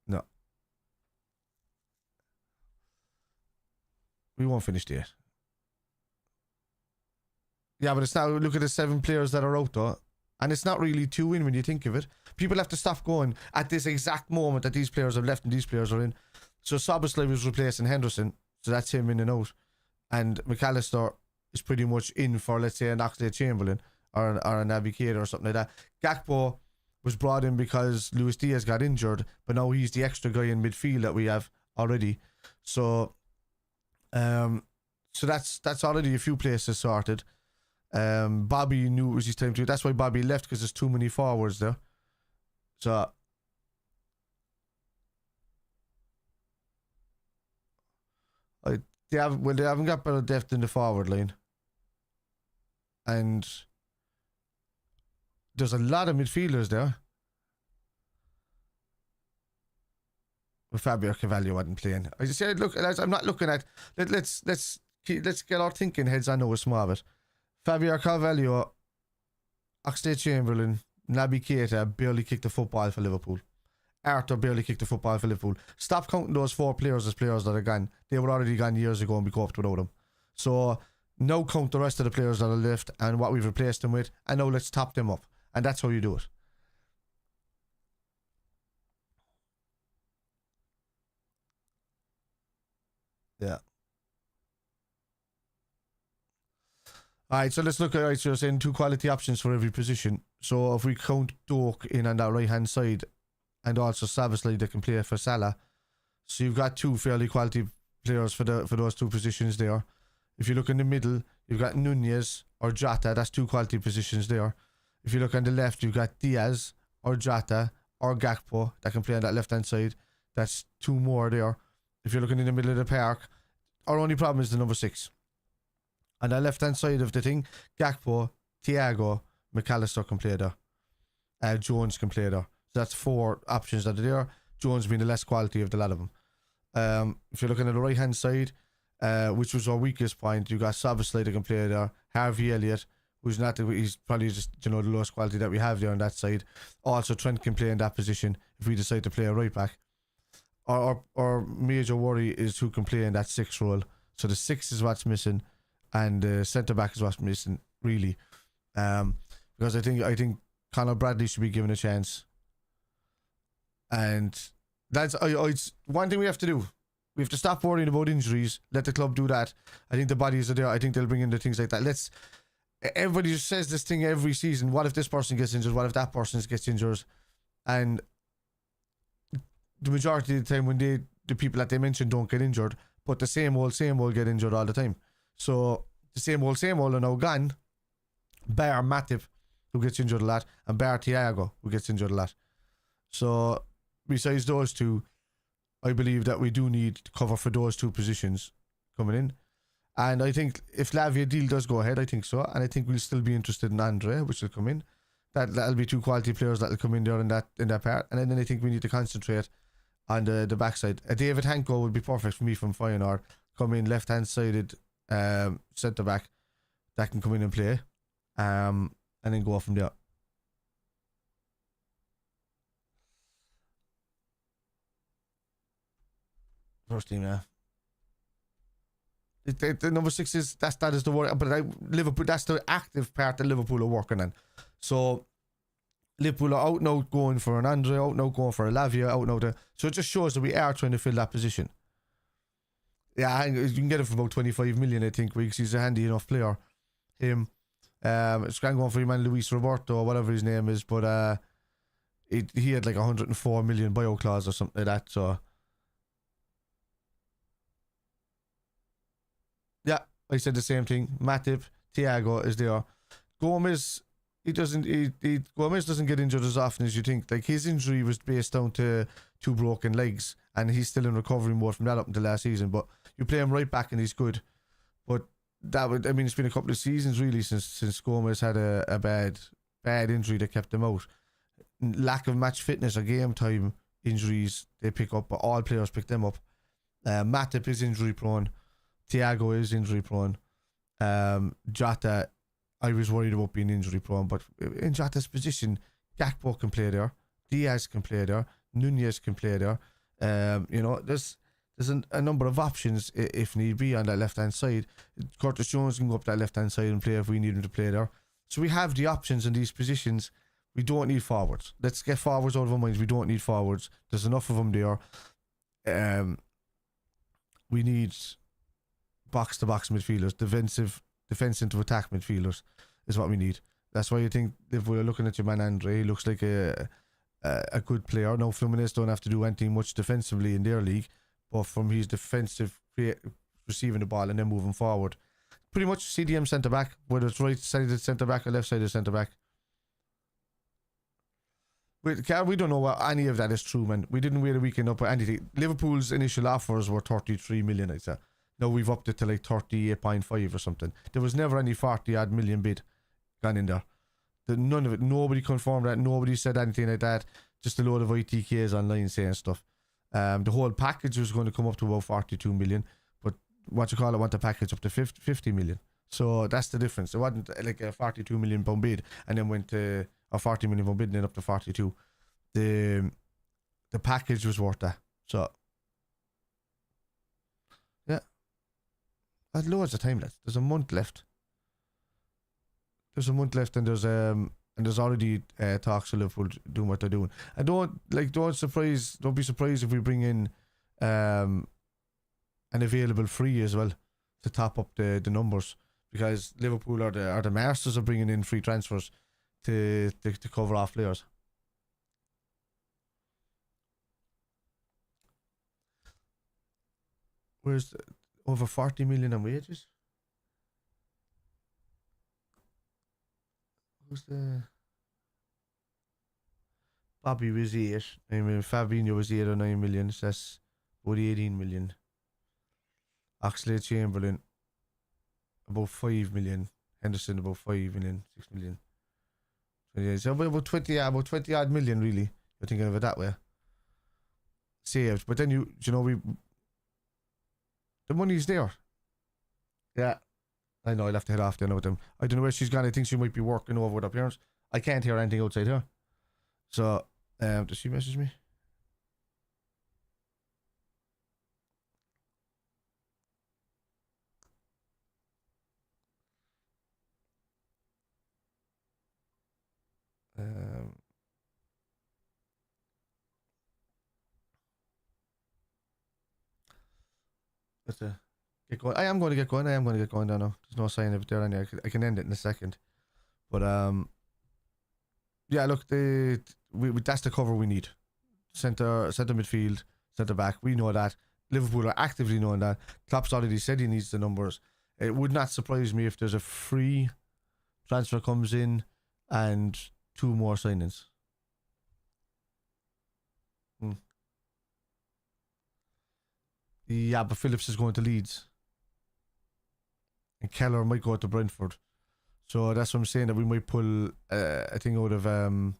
No. We won't finish 8. Yeah, but it's now, look at the 7 players that are out though. And it's not really 2 in when you think of it. People have to stop going at this exact moment that these players have left and these players are in. So Szoboszlai was replacing Henderson, so that's him in and out. And McAllister is pretty much in for, let's say, an Oxlade-Chamberlain or a Navigator or something like that. Gakpo was brought in because Luis Diaz got injured, but now he's the extra guy in midfield that we have already. So that's already a few places sorted. Bobby knew it was his time to. That's why Bobby left, because there's too many forwards there. So they haven't got better depth in the forward line, and there's a lot of midfielders there. But Fabio Carvalho wasn't playing. I just said, look, I'm not looking at. Let's get our thinking heads on a small bit. Fabio Carvalho, Oxlade-Chamberlain, Naby Keita barely kicked the football for Liverpool. Arthur barely kicked the football for Liverpool. Stop counting those 4 players as players that are gone. They were already gone years ago and we coped without them. So now count the rest of the players that are left and what we've replaced them with, and now let's top them up. And that's how you do it. Yeah. Alright, so let's look at, so you're saying 2 quality options for every position. So if we count Doak in on that right hand side, and also Szoboszlai that can play for Salah, so you've got 2 fairly quality players for those 2 positions there. If you look in the middle, you've got Nunez or Jota, that's 2 quality positions there. If you look on the left, you've got Diaz or Jota or Gakpo that can play on that left hand side, that's 2 more there. If you're looking in the middle of the park, our only problem is the number 6. On the left hand side of the thing, Gakpo, Thiago, McAllister can play there. Jones can play there. So that's 4 options that are there. Jones being the less quality of the lot of them. If you're looking at the right hand side, which was our weakest point, you got Szoboszlai that can play there. Harvey Elliott, who's not, he's probably just, the lowest quality that we have there on that side. Also, Trent can play in that position if we decide to play a right back. Our major worry is who can play in that 6 role. So the 6 is what's missing, and the centre back is what's missing, really. Because I think Conor Bradley should be given a chance. And that's it's one thing we have to do. We have to stop worrying about injuries. Let the club do that. I think the bodies are there. I think they'll bring in the things like that. Everybody just says this thing every season. What if this person gets injured? What if that person gets injured? And the majority of the time when the people that they mention don't get injured, but the same old get injured all the time. So the same old are now gone, bar Matip, who gets injured a lot, and bar Thiago, who gets injured a lot. So besides those 2, I believe that we do need to cover for those 2 positions coming in. And I think if Lavia deal does go ahead, I think so, and I think we'll still be interested in Andre, which will come in. That'll be 2 quality players that'll come in there in that part. And then I think we need to concentrate on the backside. David Hanko would be perfect for me from Feyenoord. Come in left hand sided centre back that can come in and play, and then go off from there. First team, yeah. The number 6 is that is the worry, but Liverpool, that's the active part that Liverpool are working on. So Liverpool are out now going for an Andre, out now going for a Lavia, out now so it just shows that we are trying to fill that position. Yeah, you can get him for about 25 million, I think, because he's a handy enough player. Him, it's going for your man Luis Roberto or whatever his name is, but he had like 104 million bio clause or something like that. So yeah, I said the same thing. Matip, Thiago is there. Gomez, Gomez doesn't get injured as often as you think. Like, his injury was based down to 2 broken legs, and he's still in recovery mode from that up until last season. But you play him right back and he's good. But it's been a couple of seasons really since Gomez had a bad injury that kept him out. Lack of match fitness or game time injuries they pick up, but all players pick them up. Matip is injury prone. Thiago is injury prone. Jota, I was worried about being injury prone, but in Jota's position, Gakpo can play there, Diaz can play there, Nunez can play there. There's a number of options if need be on that left hand side. Curtis Jones can go up that left hand side and play if we need him to play there. So we have the options in these positions. We don't need forwards. Let's get forwards out of our minds. We don't need forwards. There's enough of them there. We need box-to-box midfielders, defense into attack midfielders is what we need. That's why you think if we're looking at your man Andre, he looks like a good player. No, Fluminense don't have to do anything much defensively in their league, but from his defensive receiving the ball and then moving forward, pretty much CDM centre back, whether it's right-sided centre back or left-sided centre back. We don't know what any of that is true, man. We didn't wait a weekend up or anything. Liverpool's initial offers were 33 million, I'd say. Now we've upped it to like 38.5 or something. There was never any 40-odd million bid gone in there. None of it. Nobody confirmed that. Nobody said anything like that. Just a load of ITKs online saying stuff. The whole package was going to come up to about 42 million, but want the package up to 50 million. So that's the difference. It wasn't like a 42 million pound bid and then went to a 40 million pound bid and then up to 42. The package was worth that. So yeah, that's loads of time left. There's a month left. And there's already talks of Liverpool doing what they're doing. And don't be surprised if we bring in an available free as well to top up the numbers, because Liverpool are the masters of bringing in free transfers to cover off players. Where's over 40 million on wages? Who's the Bobby was 8. I mean, Fabinho was 8 or 9 million. So that's about 18 million. Oxlade-Chamberlain about 5 million. Henderson about 5 million, 6 million. So about 20 odd million really. You're thinking of it that way. Saved. But then the money's there. Yeah. I know I'll have to head off then with them. I don't know where she's gone. I think she might be working over with her parents. I can't hear anything outside here. So, does she message me? Get going. I am going to get going. Now. There's no sign of it there anyway. I can end it in a second. But yeah, look, that's the cover we need. Centre midfield, centre back. We know that. Liverpool are actively knowing that. Klopp's already said he needs the numbers. It would not surprise me if there's a free transfer comes in and 2 more signings. Yeah, but Phillips is going to Leeds. And Keller might go to Brentford. So that's what I'm saying, that we might pull a thing out of a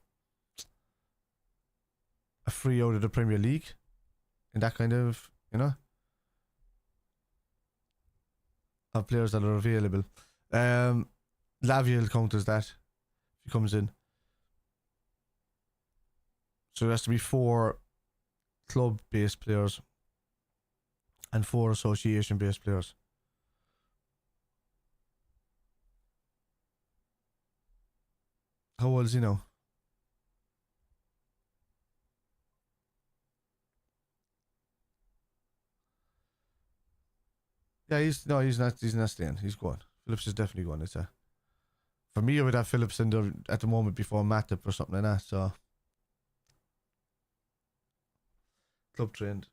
free out of the Premier League. And that kind of, of players that are available. Lavia will count as that if he comes in. So there has to be 4 club-based players and 4 association-based players. How old is he now? Yeah, he's not staying. He's gone. Phillips is definitely gone, I'd say. For me, I would have Phillips in there at the moment before Matip or something like that, so. Club trained.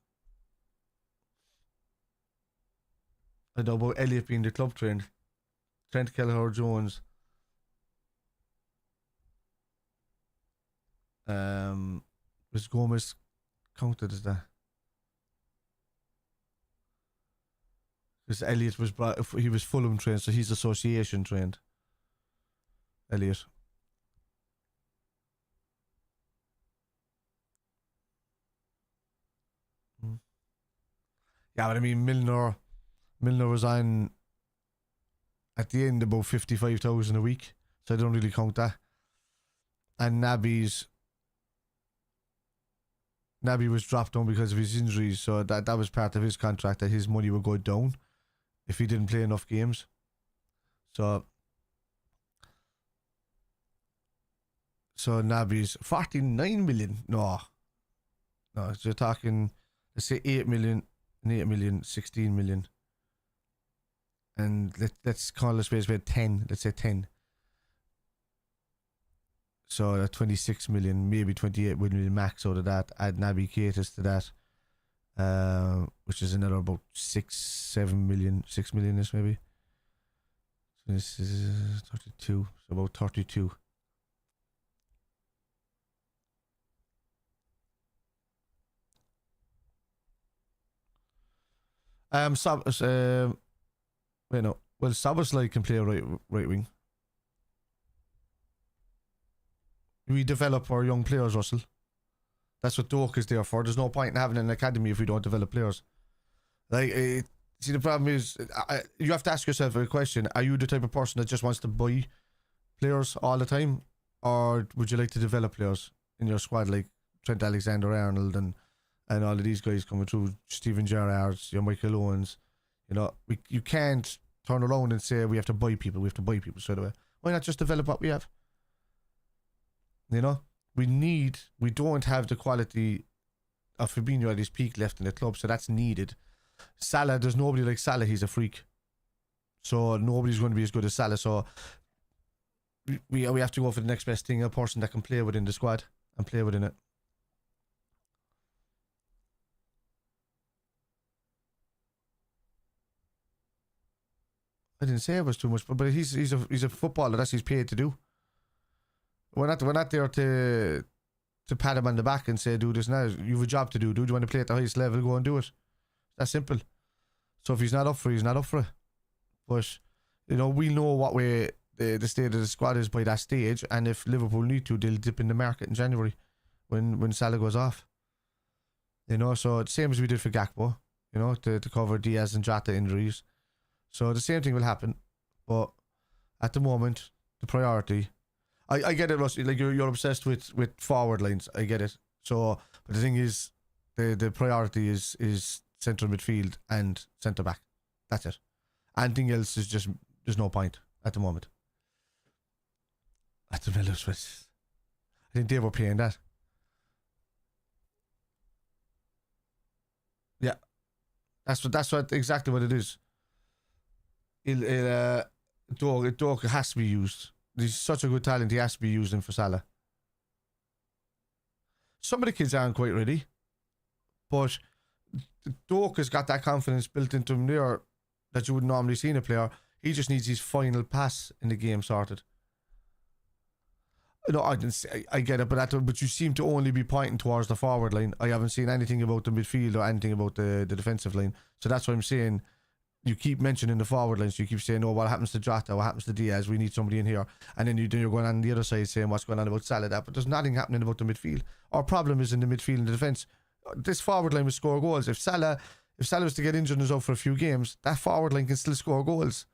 I know about Elliot being the club trained. Trent Kelleher-Jones. Was Gomez counted as that? Because Elliot he was Fulham trained, so he's association trained. Elliot. Yeah, but I mean, Milner was on at the end about 55,000 a week, so I don't really count that. And Naby was dropped down because of his injuries, so that was part of his contract, that his money would go down if he didn't play enough games. So So Naby's 49 million. No, so you're talking, let's say 8 million, and 8 million, 16 million. And let's call it space 10, let's say 10. So 26 million, maybe 28 million max out of that. Add Naby Keita to that, which is another about 6 million ish maybe. So this is 32, so about 32. Wait, no. Well, Szoboszlai can play right wing. We develop our young players, Russell. That's what Doak is there for. There's no point in having an academy if we don't develop players. Like, see, the problem is, you have to ask yourself a question. Are you the type of person that just wants to buy players all the time? Or would you like to develop players in your squad, like Trent Alexander-Arnold and all of these guys coming through, Steven Gerrards, your Michael Owens? You know, you can't turn around and say we have to buy people straight away. Why not just develop what we have? You know, we don't have the quality of Fabinho at his peak left in the club, so that's needed. Salah, there's nobody like Salah, he's a freak. So nobody's going to be as good as Salah, so we have to go for the next best thing, a person that can play within the squad and play within it. I didn't say it was too much, but he's a footballer. That's what he's paid to do. We're not there to pat him on the back and say, do this now. You have a job to do. Do you want to play at the highest level? Go and do it. That's simple. So if he's not up for it, he's not up for it. But, you know, we know what way the state of the squad is by that stage, and if Liverpool need to, they'll dip in the market in January when Salah goes off. You know, so the same as we did for Gakpo, you know, to cover Diaz and Jota injuries. So the same thing will happen, but at the moment, the priority, I get it, Russ, like you're obsessed with forward lines, I get it. So, but the thing is, the priority is centre midfield and centre back. That's it. Anything else is just, there's no point at the moment. At the middle of it. I think they were paying that. Yeah, that's what exactly what it is. Doak has to be used. He's such a good talent, he has to be used in for Salah. Some of the kids aren't quite ready, but Doak has got that confidence built into him there that you would normally see in a player. He just needs his final pass in the game sorted. No, I didn't say, I get it, but you seem to only be pointing towards the forward line. I haven't seen anything about the midfield or anything about the defensive line. So that's what I'm saying. You keep mentioning the forward lines. So you keep saying, "Oh, what happens to Jota? What happens to Diaz? We need somebody in here." And then you're going on the other side saying, "What's going on about Salah?" But there's nothing happening about the midfield. Our problem is in the midfield and the defense. This forward line will score goals. If Salah was to get injured and is out for a few games, that forward line can still score goals.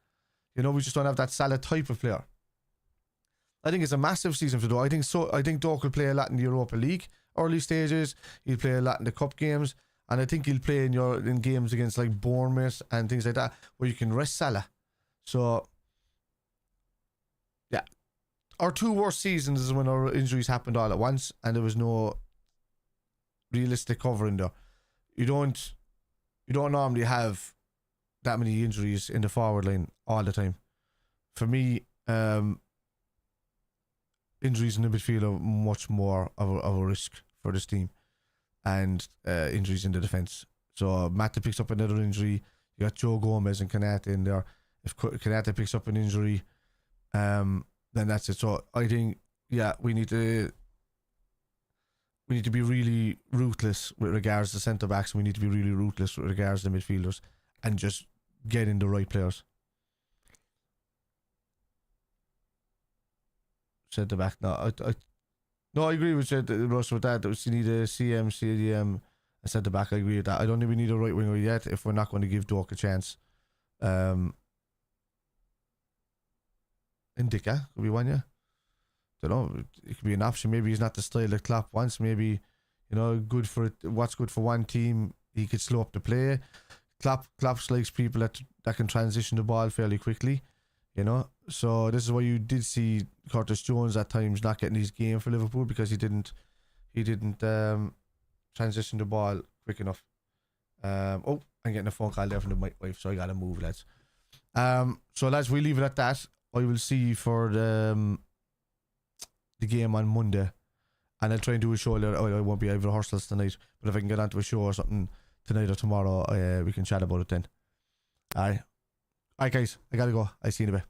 You know, we just don't have that Salah type of player. I think it's a massive season for Doak. I think Doak will play a lot in the Europa League early stages. He'll play a lot in the cup games. And I think he'll play in games against like Bournemouth and things like that where you can rest Salah. So, yeah. Our two worst seasons is when our injuries happened all at once and there was no realistic cover in there. You don't normally have that many injuries in the forward line all the time. For me, injuries in the midfield are much more of a risk for this team. And injuries in the defence. So Mata picks up another injury. You got Joe Gomez and Kanata in there. If Kanata picks up an injury, then that's it. So I think, yeah, we need to be really ruthless with regards to centre backs. We need to be really ruthless with regards to midfielders, and just get in the right players. Centre back, no, I agree with you, Russ, with that. You need a CM, CDM, and centre back. I agree with that. I don't think we need a right winger yet if we're not going to give Doak a chance. Indica could be one, yeah. Don't know. It could be an option. Maybe he's not the style that Klopp wants. Maybe, you know, what's good for one team, he could slow up the play. Klopp likes people that can transition the ball fairly quickly. You know, So this is why you did see Curtis Jones at times not getting his game for Liverpool, because he didn't transition the ball quick enough. Oh, I'm getting a phone call there from my wife, so I gotta move, lads. So lads, we leave it at that. I will see you for the game on Monday, and I'll try and do a show later. I won't be able to rehearsals tonight, but if I can get onto a show or something tonight or tomorrow, we can chat about it then. Alright guys, I gotta go. I see you in a bit.